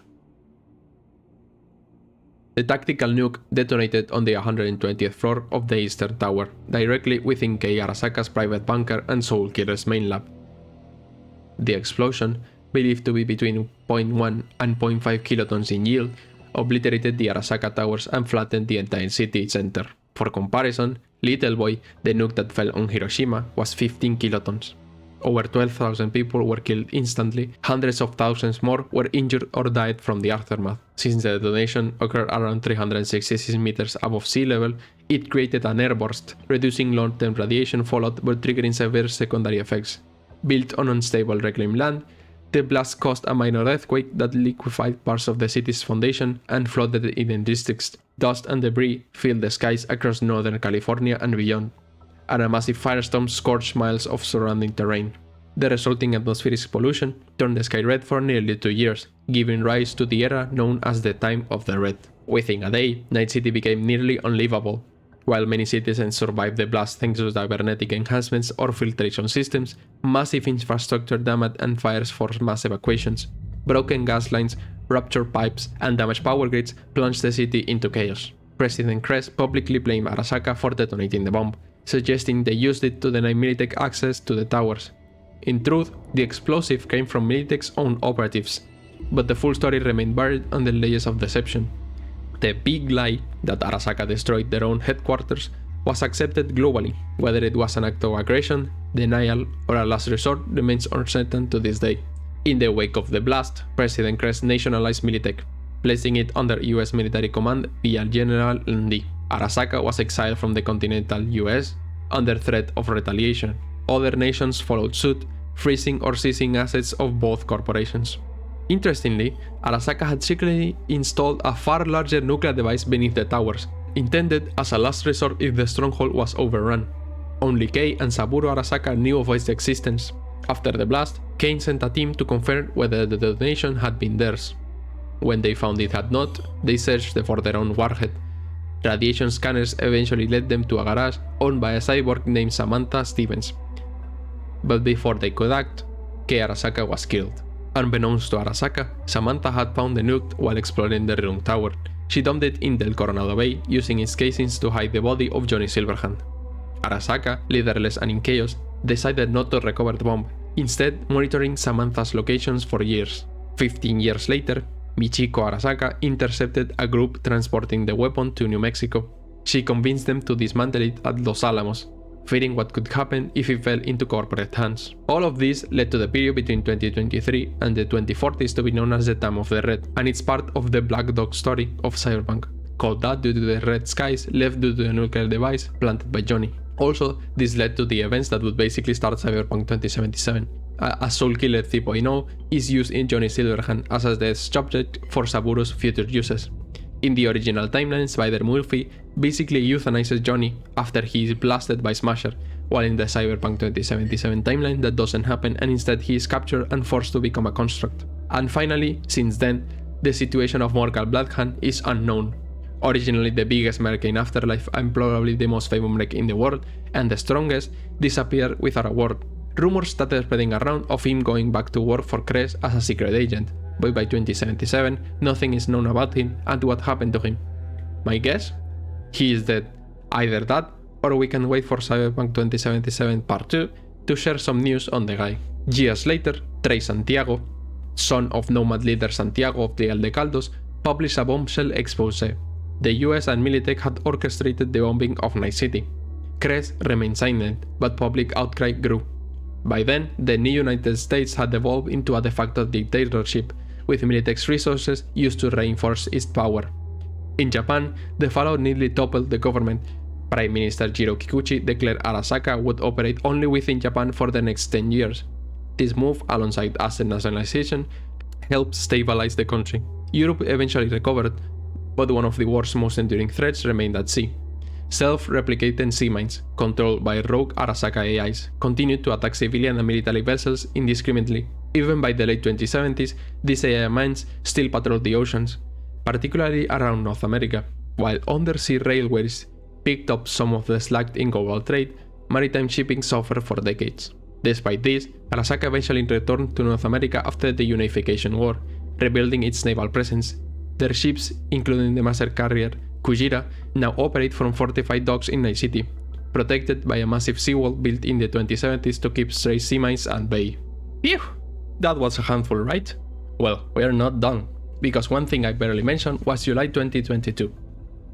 The tactical nuke detonated on the 120th floor of the eastern tower, directly within Kei Arasaka's private bunker and Soulkiller's main lab. The explosion believed to be between 0.1 and 0.5 kilotons in yield, obliterated the Arasaka towers and flattened the entire city center. For comparison, Little Boy, the nuke that fell on Hiroshima, was 15 kilotons. Over 12,000 people were killed instantly, hundreds of thousands more were injured or died from the aftermath. Since the detonation occurred around 366 meters above sea level, it created an airburst, reducing long-term radiation fallout but triggering severe secondary effects. Built on unstable reclaimed land, the blast caused a minor earthquake that liquefied parts of the city's foundation and flooded it in districts. Dust and debris filled the skies across northern California and beyond, and a massive firestorm scorched miles of surrounding terrain. The resulting atmospheric pollution turned the sky red for nearly 2 years, giving rise to the era known as the Time of the Red. Within a day, Night City became nearly unlivable. While many citizens survived the blast thanks to cybernetic enhancements or filtration systems, massive infrastructure damage and fires forced mass evacuations. Broken gas lines, ruptured pipes, and damaged power grids plunged the city into chaos. President Kress publicly blamed Arasaka for detonating the bomb, suggesting they used it to deny Militech access to the towers. In truth, the explosive came from Militech's own operatives, but the full story remained buried under layers of deception. The big lie that Arasaka destroyed their own headquarters was accepted globally. Whether it was an act of aggression, denial, or a last resort remains uncertain to this day. In the wake of the blast, President Kress nationalized Militech, placing it under US military command via General Lee. Arasaka was exiled from the continental US under threat of retaliation. Other nations followed suit, freezing or seizing assets of both corporations. Interestingly, Arasaka had secretly installed a far larger nuclear device beneath the towers, intended as a last resort if the stronghold was overrun. Only Kei and Saburo Arasaka knew of its existence. After the blast, Kane sent a team to confirm whether the detonation had been theirs. When they found it had not, they searched for their own warhead. Radiation scanners eventually led them to a garage owned by a cyborg named Samantha Stevens. But before they could act, Kei Arasaka was killed. Unbeknownst to Arasaka, Samantha had found the nuke while exploring the Rilung Tower. She dumped it in Del Coronado Bay, using its casings to hide the body of Johnny Silverhand. Arasaka, leaderless and in chaos, decided not to recover the bomb, instead monitoring Samantha's locations for years. 15 years later, Michiko Arasaka intercepted a group transporting the weapon to New Mexico. She convinced them to dismantle it at Los Alamos, fearing what could happen if it fell into corporate hands. All of this led to the period between 2023 and the 2040s to be known as the Time of the Red, and it's part of the Black Dog story of Cyberpunk, called that due to the red skies left due to the nuclear device planted by Johnny. Also, this led to the events that would basically start Cyberpunk 2077. A Soul Killer 3.0 is used in Johnny Silverhand as a test subject for Saburo's future uses. In the original timeline, Spider-Murphy basically euthanizes Johnny after he is blasted by Smasher, while in the Cyberpunk 2077 timeline that doesn't happen and instead he is captured and forced to become a construct. And finally, since then, the situation of Morgal Bloodhand is unknown. Originally the biggest merc in Afterlife and probably the most famous merc in the world, and the strongest, disappeared without a word. Rumors started spreading around of him going back to work for Kress as a secret agent, but by 2077, nothing is known about him and what happened to him. My guess? He is dead. Either that, or we can wait for Cyberpunk 2077 Part 2 to share some news on the guy. Years later, Trey Santiago, son of Nomad leader Santiago of the Aldecaldos, published a bombshell expose. The US and Militech had orchestrated the bombing of Night City. Kress remained silent, but public outcry grew. By then, the new United States had evolved into a de facto dictatorship, with Militech's resources used to reinforce its power. In Japan, the fallout nearly toppled the government. Prime Minister Jiro Kikuchi declared Arasaka would operate only within Japan for the next 10 years. This move, alongside asset nationalization, helped stabilize the country. Europe eventually recovered, but one of the war's most enduring threats remained at sea. Self-replicating sea mines, controlled by rogue Arasaka AIs, continued to attack civilian and military vessels indiscriminately. Even by the late 2070s, these AI mines still patrolled the oceans, particularly around North America. While undersea railways picked up some of the slack in global trade, maritime shipping suffered for decades. Despite this, Arasaka eventually returned to North America after the Unification War, rebuilding its naval presence. Their ships, including the master carrier Kujira, now operate from fortified docks in Night City, protected by a massive seawall built in the 2070s to keep stray sea mines at bay. Phew! That was a handful, right? Well, we are not done, because one thing I barely mentioned was July 2022.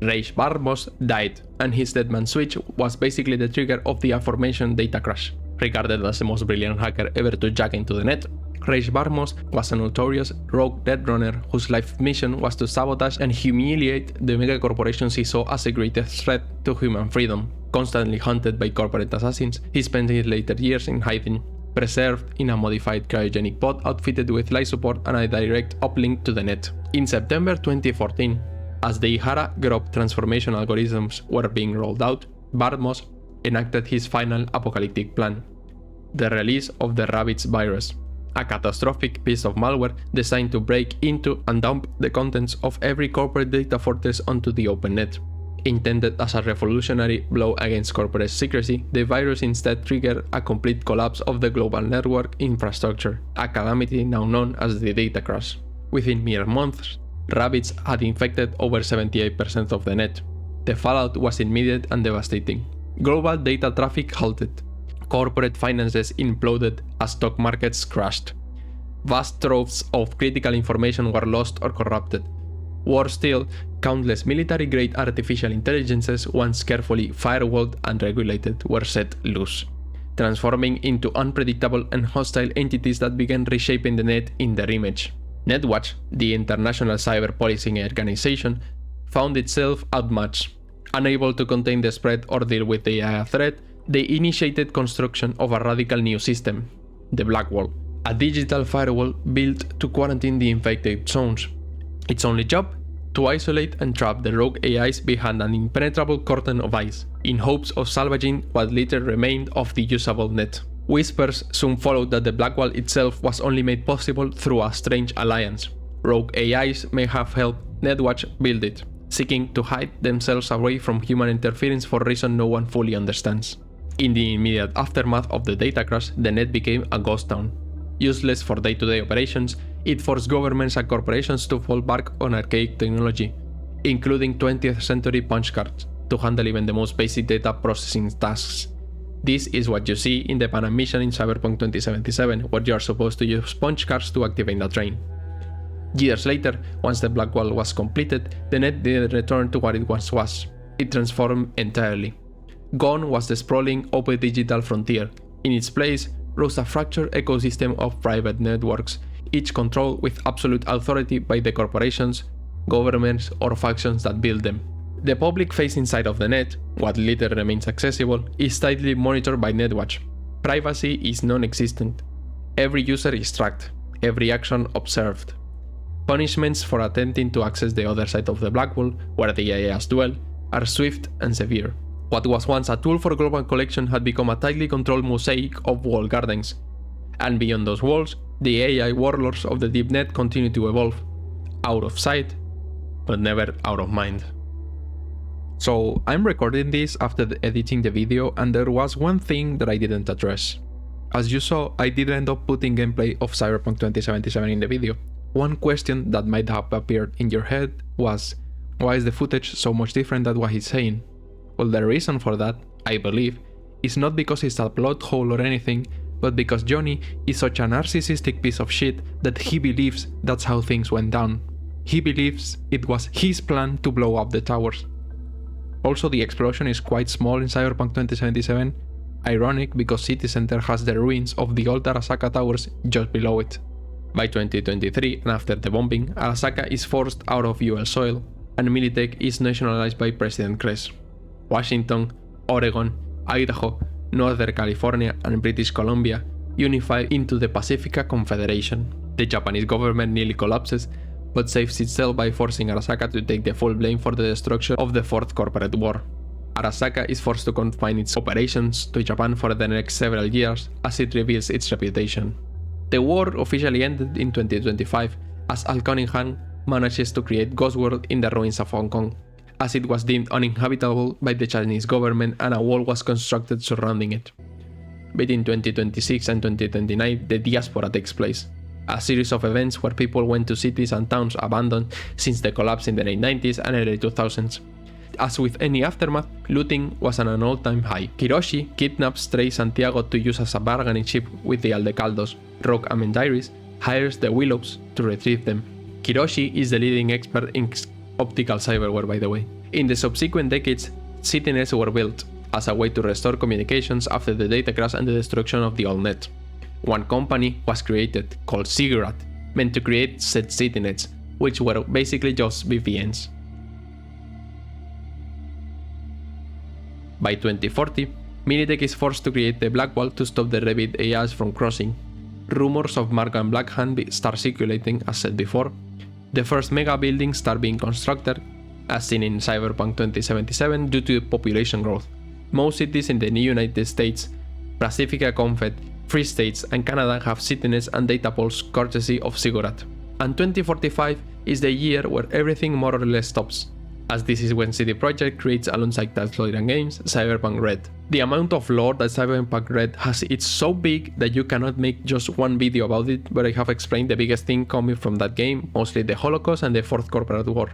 Rage Barmos died, and his Deadman switch was basically the trigger of the aforementioned data crash. Regarded as the most brilliant hacker ever to jack into the net, Rage Barmos was a notorious rogue netrunner whose life mission was to sabotage and humiliate the megacorporations he saw as the greatest threat to human freedom. Constantly hunted by corporate assassins, he spent his later years in hiding, preserved in a modified cryogenic pod outfitted with life support and a direct uplink to the net. In September 2014, as the Ihara Grub transformation algorithms were being rolled out, Barmos enacted his final apocalyptic plan: the release of the Rabbits virus, a catastrophic piece of malware designed to break into and dump the contents of every corporate data fortress onto the open net. Intended as a revolutionary blow against corporate secrecy, the virus instead triggered a complete collapse of the global network infrastructure, a calamity now known as the data crash. Within mere months, Rabbits had infected over 78% of the net. The fallout was immediate and devastating. Global data traffic halted. Corporate finances imploded as stock markets crashed. Vast troves of critical information were lost or corrupted. Worse still, countless military-grade artificial intelligences, once carefully firewalled and regulated, were set loose, transforming into unpredictable and hostile entities that began reshaping the net in their image. Netwatch, the international cyber policing organization, found itself outmatched. Unable to contain the spread or deal with the AI threat, they initiated construction of a radical new system, the Black Wall, a digital firewall built to quarantine the infected zones. Its only job? To isolate and trap the rogue AIs behind an impenetrable curtain of ice, in hopes of salvaging what little remained of the usable net. Whispers soon followed that the Black Wall itself was only made possible through a strange alliance. Rogue AIs may have helped Netwatch build it, seeking to hide themselves away from human interference for reasons no one fully understands. In the immediate aftermath of the data crash, the net became a ghost town. Useless for day-to-day operations, it forced governments and corporations to fall back on archaic technology, including 20th century punch cards, to handle even the most basic data processing tasks. This is what you see in the Panam mission in Cyberpunk 2077, where you are supposed to use punch cards to activate the train. Years later, once the Black Wall was completed, the net didn't return to what it once was. It transformed entirely. Gone was the sprawling open digital frontier. In its place rose a fractured ecosystem of private networks, each controlled with absolute authority by the corporations, governments, or factions that build them. The public-facing side of the net, what little remains accessible, is tightly monitored by Netwatch. Privacy is non-existent. Every user is tracked, every action observed. Punishments for attempting to access the other side of the Black Wall, where the AIs dwell, are swift and severe. What was once a tool for global collection had become a tightly controlled mosaic of walled gardens. And beyond those walls, the AI warlords of the deep net continue to evolve. Out of sight, but never out of mind. So I'm recording this after editing the video, and there was one thing that I didn't address. As you saw, I did end up putting gameplay of Cyberpunk 2077 in the video. One question that might have appeared in your head was, why is the footage so much different than what he's saying? Well, the reason for that, I believe, is not because it's a plot hole or anything, but because Johnny is such a narcissistic piece of shit that he believes that's how things went down. He believes it was his plan to blow up the towers. Also, the explosion is quite small in Cyberpunk 2077, ironic because City Center has the ruins of the old Arasaka towers just below it. By 2023, and after the bombing, Arasaka is forced out of US soil, and Militech is nationalized by President Kress. Washington, Oregon, Idaho, Northern California, and British Columbia unify into the Pacifica Confederation. The Japanese government nearly collapses, but saves itself by forcing Arasaka to take the full blame for the destruction of the Fourth Corporate War. Arasaka is forced to confine its operations to Japan for the next several years as it reveals its reputation. The war officially ended in 2025 as Al Cunningham manages to create Ghost World in the ruins of Hong Kong, as it was deemed uninhabitable by the Chinese government and a wall was constructed surrounding it. Between 2026 and 2029, the diaspora takes place, a series of events where people went to cities and towns abandoned since the collapse in the late 90s and early 2000s. As with any aftermath, looting was at an all-time high. Kiroshi kidnaps Stray Santiago to use as a bargaining chip with the Aldecaldos. Rogue Amendiris hires the Willows to retrieve them. Kiroshi is the leading expert in optical cyberware, by the way. In the subsequent decades, CityNets were built as a way to restore communications after the data crash and the destruction of the old net. One company was created, called Ziggurat, meant to create said CityNets, which were basically just VPNs. By 2040, Militech is forced to create the Black Wall to stop the Revit AIs from crossing. Rumors of Mark and Black Hand start circulating, as said before. The first mega buildings start being constructed, as seen in Cyberpunk 2077, due to population growth. Most cities in the new United States, Pacifica Confed, Free States, and Canada have CityNets and data poles courtesy of Ziggurat. And 2045 is the year where everything more or less stops, as this is when CD Projekt creates alongside Talsorian Games Cyberpunk Red. The amount of lore that Cyberpunk Red has is so big that you cannot make just one video about it, but I have explained the biggest thing coming from that game, mostly the Holocaust and the Fourth Corporate War.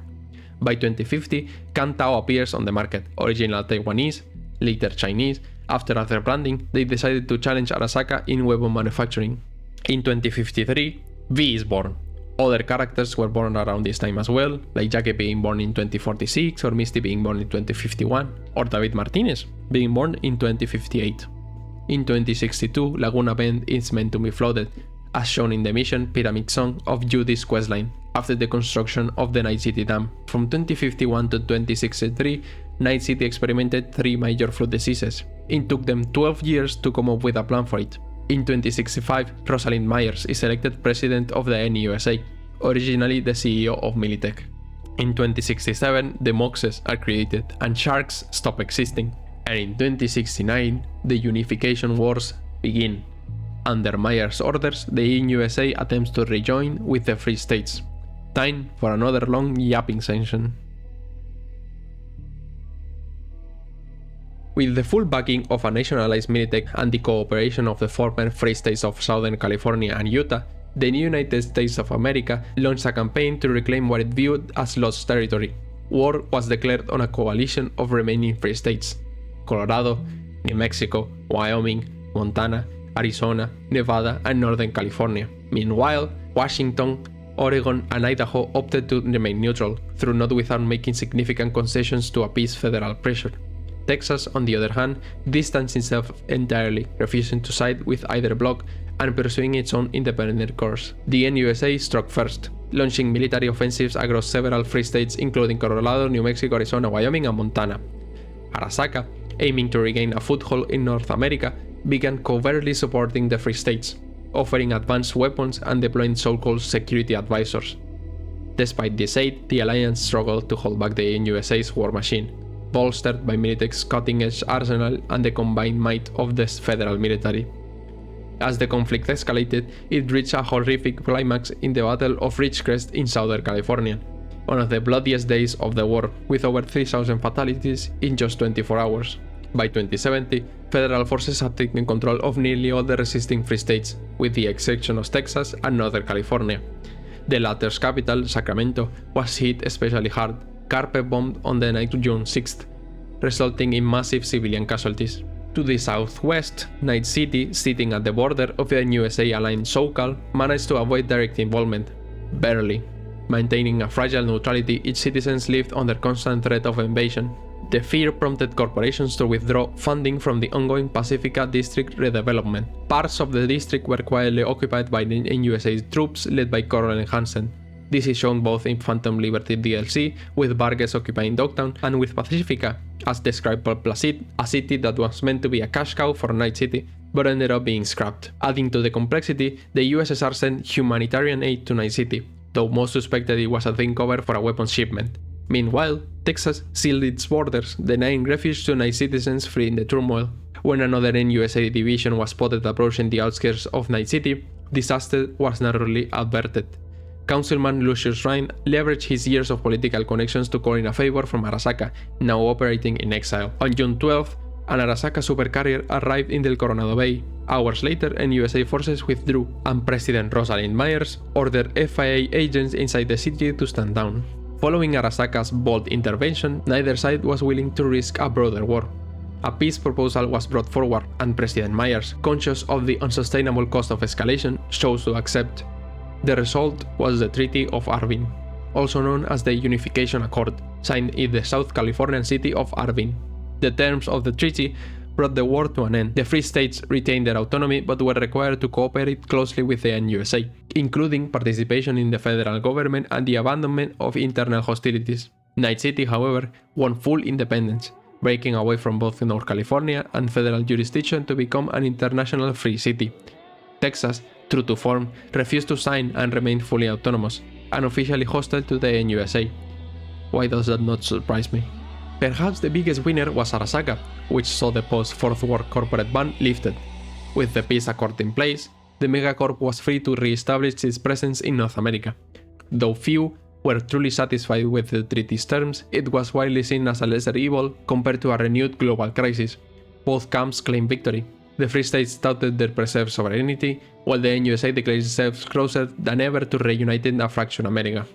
By 2050, Cantao appears on the market, original Taiwanese, later Chinese. After other branding, they decided to challenge Arasaka in weapon manufacturing. In 2053, V is born. Other characters were born around this time as well, like Jackie being born in 2046, or Misty being born in 2051, or David Martinez being born in 2058. In 2062, Laguna Bend is meant to be flooded, as shown in the mission Pyramid Song of Judy's questline, after the construction of the Night City Dam. From 2051 to 2063, Night City experimented 3 major flood diseases. It took them 12 years to come up with a plan for it. In 2065, Rosalind Myers is elected president of the NUSA, originally the CEO of Militech. In 2067, the Moxes are created and Sharks stop existing. And in 2069, the Unification Wars begin. Under Myers' orders, the NUSA attempts to rejoin with the Free States. Time for another long yapping session. With the full backing of a nationalized Militech and the cooperation of the former Free States of Southern California and Utah, the new United States of America launched a campaign to reclaim what it viewed as lost territory. War was declared on a coalition of remaining free states: Colorado, New Mexico, Wyoming, Montana, Arizona, Nevada, and Northern California. Meanwhile, Washington, Oregon, and Idaho opted to remain neutral, though not without making significant concessions to appease federal pressure. Texas, on the other hand, distanced itself entirely, refusing to side with either bloc and pursuing its own independent course. The NUSA struck first, launching military offensives across several free states including Colorado, New Mexico, Arizona, Wyoming, and Montana. Arasaka, aiming to regain a foothold in North America, began covertly supporting the free states, offering advanced weapons and deploying so-called security advisors. Despite this aid, the alliance struggled to hold back the NUSA's war machine, bolstered by Militech's cutting-edge arsenal and the combined might of the federal military. As the conflict escalated, it reached a horrific climax in the Battle of Ridgecrest in Southern California, one of the bloodiest days of the war, with over 3,000 fatalities in just 24 hours. By 2070, federal forces had taken control of nearly all the resisting free states, with the exception of Texas and Northern California. The latter's capital, Sacramento, was hit especially hard, carpet-bombed on the night of June 6th, resulting in massive civilian casualties. To the southwest, Night City, sitting at the border of the NUSA-aligned SoCal, managed to avoid direct involvement. Barely. Maintaining a fragile neutrality, its citizens lived under constant threat of invasion. The fear prompted corporations to withdraw funding from the ongoing Pacifica District redevelopment. Parts of the district were quietly occupied by the NUSA troops led by Colonel Hansen. This is shown both in Phantom Liberty DLC, with Vargas occupying Dogtown, and with Pacifica, as described by Placid, a city that was meant to be a cash cow for Night City, but ended up being scrapped. Adding to the complexity, the USSR sent humanitarian aid to Night City, though most suspected it was a thin cover for a weapons shipment. Meanwhile, Texas sealed its borders, denying refuge to Night citizens fleeing the turmoil. When another NUSA division was spotted approaching the outskirts of Night City, disaster was narrowly averted. Councilman Lucius Rhine leveraged his years of political connections to call in a favor from Arasaka, now operating in exile. On June 12th, an Arasaka supercarrier arrived in the Coronado Bay. Hours later, NUSA forces withdrew, and President Rosalind Myers ordered FIA agents inside the city to stand down. Following Arasaka's bold intervention, neither side was willing to risk a broader war. A peace proposal was brought forward, and President Myers, conscious of the unsustainable cost of escalation, chose to accept. The result was the Treaty of Arvin, also known as the Unification Accord, signed in the South Californian city of Arvin. The terms of the treaty brought the war to an end. The Free States retained their autonomy but were required to cooperate closely with the NUSA, including participation in the federal government and the abandonment of internal hostilities. Night City, however, won full independence, breaking away from both North California and federal jurisdiction to become an international free city. Texas, true to form, refused to sign and remained fully autonomous, and officially hostile to the NUSA. Why does that not surprise me? Perhaps the biggest winner was Arasaka, which saw the post-Fourth War corporate ban lifted. With the peace accord in place, the megacorp was free to re-establish its presence in North America. Though few were truly satisfied with the treaty's terms, it was widely seen as a lesser evil compared to a renewed global crisis. Both camps claimed victory. The Free States touted their preserved sovereignty, while the NUSA declared itself closer than ever to reuniting a fractured America.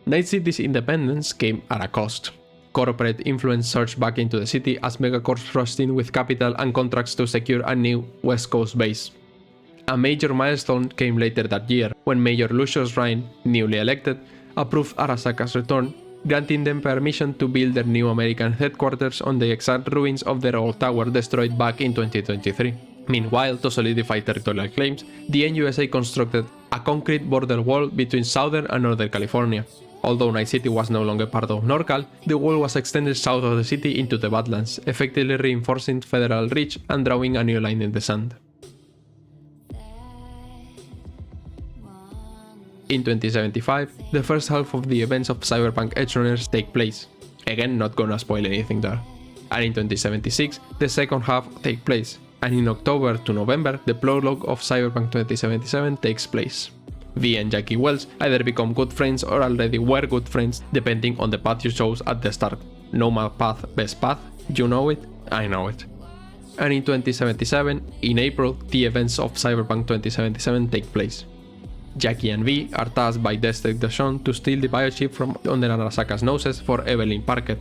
Night City's independence came at a cost. Corporate influence surged back into the city as megacorps rushed in with capital and contracts to secure a new West Coast base. A major milestone came later that year, when Mayor Lucius Ryan, newly elected, approved Arasaka's return, granting them permission to build their new American headquarters on the exact ruins of their old tower destroyed back in 2023. Meanwhile, to solidify territorial claims, the NUSA constructed a concrete border wall between Southern and Northern California. Although Night City was no longer part of NorCal, the wall was extended south of the city into the Badlands, effectively reinforcing federal reach and drawing a new line in the sand. In 2075, the first half of the events of Cyberpunk Edgerunners take place. Again, not gonna spoil anything there. And in 2076, the second half takes place. And in October to November, the prologue of Cyberpunk 2077 takes place. V and Jackie Wells either become good friends or already were good friends, depending on the path you chose at the start. Nomad path, best path, you know it, I know it. And in 2077, in April, the events of Cyberpunk 2077 take place. Jackie and V are tasked by Destek Dashon to steal the biochip from under Arasaka's noses for Evelyn Parker.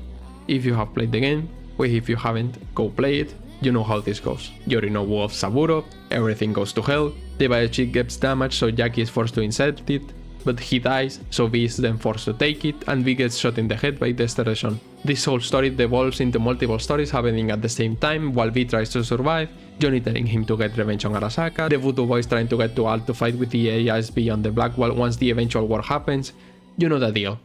If you have played the game, well, if you haven't, go play it. You know how this goes. Yorinobu of Saburo, everything goes to hell, the biochip gets damaged so Jackie is forced to insert it, but he dies, so V is then forced to take it, and V gets shot in the head by Destination. This whole story devolves into multiple stories happening at the same time, while V tries to survive, Johnny telling him to get revenge on Arasaka, the Voodoo Boys trying to get to Alt to fight with the AIs beyond the Black Wall once the eventual war happens. You know the deal.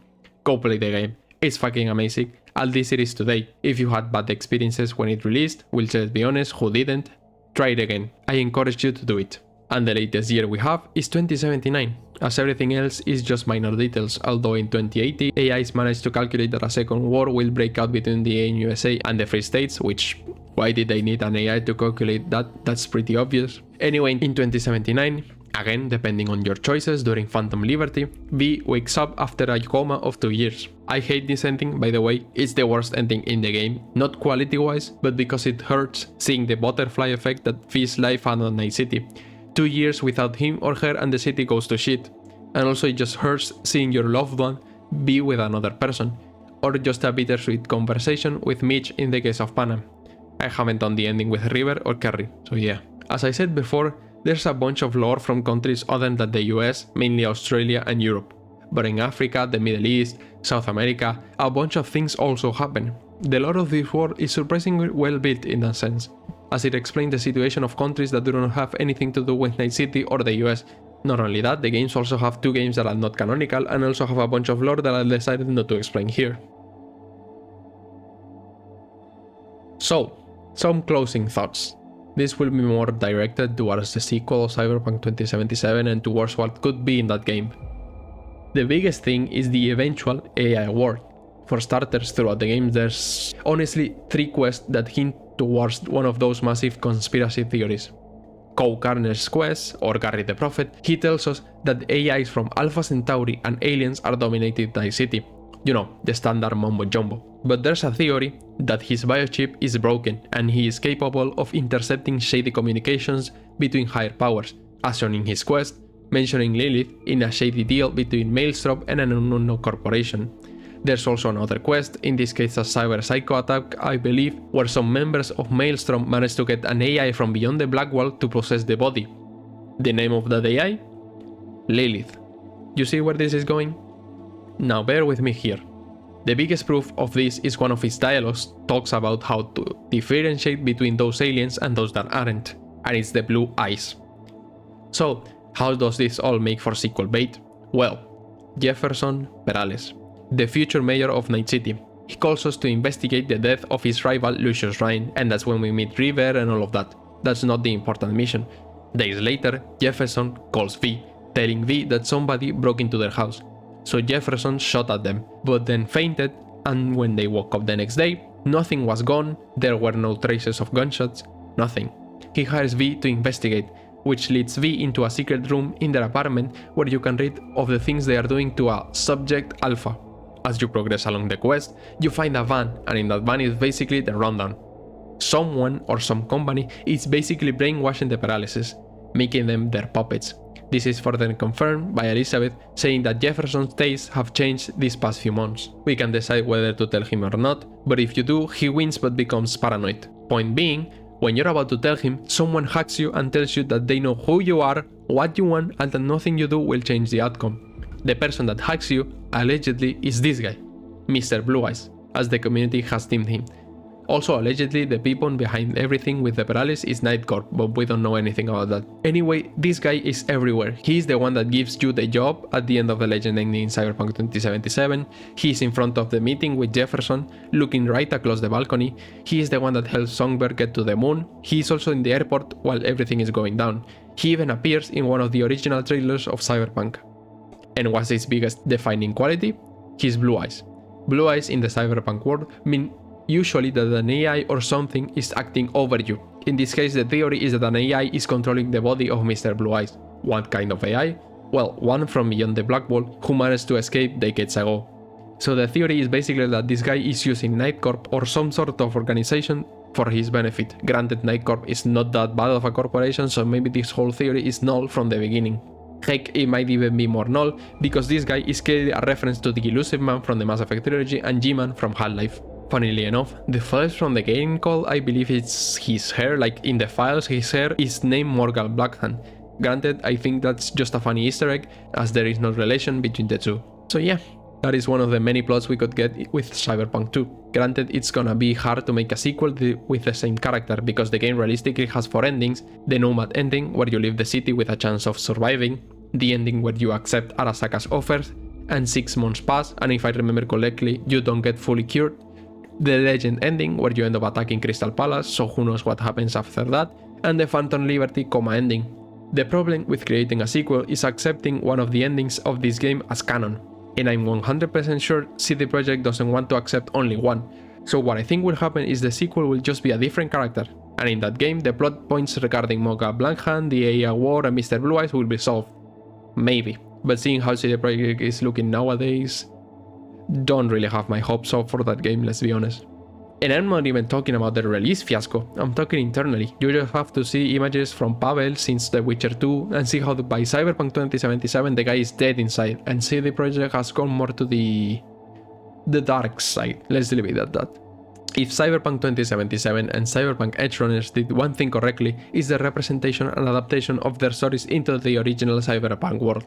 Go play the game. It's fucking amazing. All this it is today. If you had bad experiences when it released, well, let's be honest, who didn't? Try it again. I encourage you to do it. And the latest year we have is 2079, as everything else is just minor details, although in 2080 AIs managed to calculate that a second war will break out between the NUSA and the Free States, which, why did they need an AI to calculate that? That's pretty obvious. Anyway, in 2079, again depending on your choices during Phantom Liberty, V wakes up after a coma of 2 years. I hate this ending, by the way, it's the worst ending in the game, not quality wise, but because it hurts seeing the butterfly effect that V's life had on Night City. 2 years without him or her and the city goes to shit. And also it just hurts seeing your loved one be with another person, or just a bittersweet conversation with Mitch in the case of Panam. I haven't done the ending with River or Kerry, so yeah. As I said before, there's a bunch of lore from countries other than the US, mainly Australia and Europe. But in Africa, the Middle East, South America, a bunch of things also happen. The lore of this world is surprisingly well built in that sense, as it explains the situation of countries that do not have anything to do with Night City or the US. Not only that, the games also have 2 games that are not canonical and also have a bunch of lore that I decided not to explain here. So, some closing thoughts. This will be more directed towards the sequel Cyberpunk 2077 and towards what could be in that game. The biggest thing is the eventual AI war. For starters, throughout the game there's honestly 3 quests that hint towards one of those massive conspiracy theories. Coe Garner's quest, or Gary the Prophet, he tells us that AIs from Alpha Centauri and aliens are dominating Night City. You know, the standard mumbo jumbo. But there's a theory that his biochip is broken and he is capable of intercepting shady communications between higher powers, as shown in his quest, mentioning Lilith in a shady deal between Maelstrom and an unknown corporation. There's also another quest, in this case a cyber psycho attack I believe, where some members of Maelstrom managed to get an AI from beyond the black wall to possess the body. The name of that AI? Lilith. You see where this is going? Now bear with me here. The biggest proof of this is one of his dialogues talks about how to differentiate between those aliens and those that aren't, and it's the blue eyes. So, how does this all make for sequel bait? Well, Jefferson Perales, the future mayor of Night City, he calls us to investigate the death of his rival Lucius Ryan, and that's when we meet River and all of that. That's not the important mission. Days later, Jefferson calls V, telling V that somebody broke into their house. So Jefferson shot at them, but then fainted, and when they woke up the next day, nothing was gone, there were no traces of gunshots, nothing. He hires V to investigate, which leads V into a secret room in their apartment where you can read of the things they are doing to a Subject Alpha. As you progress along the quest, you find a van, and in that van is basically the rundown. Someone or some company is basically brainwashing the Paralysis, making them their puppets. This is further confirmed by Elizabeth, saying that Jefferson's tastes have changed these past few months. We can decide whether to tell him or not, but if you do, he wins but becomes paranoid. Point being, when you're about to tell him, someone hacks you and tells you that they know who you are, what you want, and that nothing you do will change the outcome. The person that hacks you, allegedly, is this guy, Mr. Blue Eyes, as the community has named him. Also, allegedly, the people behind everything with the Paralysis is Night Corp, but we don't know anything about that. Anyway, this guy is everywhere. He is the one that gives you the job at the end of the legend ending in Cyberpunk 2077. He is in front of the meeting with Jefferson, looking right across the balcony. He is the one that helps Songbird get to the moon. He is also in the airport while everything is going down. He even appears in one of the original trailers of Cyberpunk. And what's his biggest defining quality? His blue eyes. Blue eyes in the Cyberpunk world mean usually that an AI or something is acting over you. In this case, the theory is that an AI is controlling the body of Mr. Blue Eyes. What kind of AI? Well, one from beyond the black wall who managed to escape decades ago. So the theory is basically that this guy is using Night Corp or some sort of organization for his benefit. Granted, Night Corp is not that bad of a corporation, so maybe this whole theory is null from the beginning. Heck, it might even be more null, because this guy is clearly a reference to the Elusive Man from the Mass Effect trilogy and G-Man from Half-Life. Funnily enough, the files from the game call, I believe it's his hair, like in the files his hair is named Morgan Blackhand. Granted, I think that's just a funny easter egg, as there is no relation between the two. So yeah, that is one of the many plots we could get with Cyberpunk 2. Granted, it's gonna be hard to make a sequel with the same character, because the game realistically has 4 endings: the Nomad ending, where you leave the city with a chance of surviving, the ending where you accept Arasaka's offers, and 6 months pass, and if I remember correctly, you don't get fully cured, the Legend ending, where you end up attacking Crystal Palace, so who knows what happens after that, and the Phantom Liberty ending. The problem with creating a sequel is accepting one of the endings of this game as canon, and I'm 100% sure CD Projekt doesn't want to accept only one. So what I think will happen is the sequel will just be a different character, and in that game the plot points regarding Morgan Blackhand, the AI war, and Mr. Blue Eyes will be solved. Maybe, but seeing how CD Projekt is looking nowadays, don't really have my hopes up for that game, let's be honest. And I'm not even talking about the release fiasco, I'm talking internally. You just have to see images from Pavel since The Witcher 2 and see how by Cyberpunk 2077 the guy is dead inside, and CD Projekt has gone more to the dark side, let's leave it at that. If Cyberpunk 2077 and Cyberpunk Edgerunners did one thing correctly, is the representation and adaptation of their stories into the original Cyberpunk world.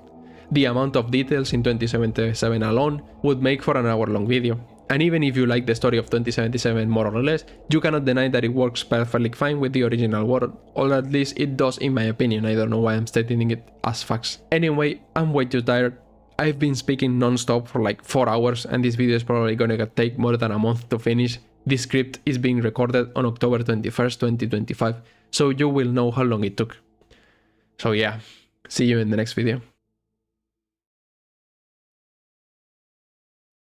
The amount of details in 2077 alone would make for an hour-long video. And even if you like the story of 2077 more or less, you cannot deny that it works perfectly fine with the original world, or at least it does in my opinion. I don't know why I'm stating it as facts. Anyway, I'm way too tired. I've been speaking non-stop for like 4 hours, and this video is probably gonna take more than a month to finish. This script is being recorded on October 21st, 2025, so you will know how long it took. So yeah, see you in the next video.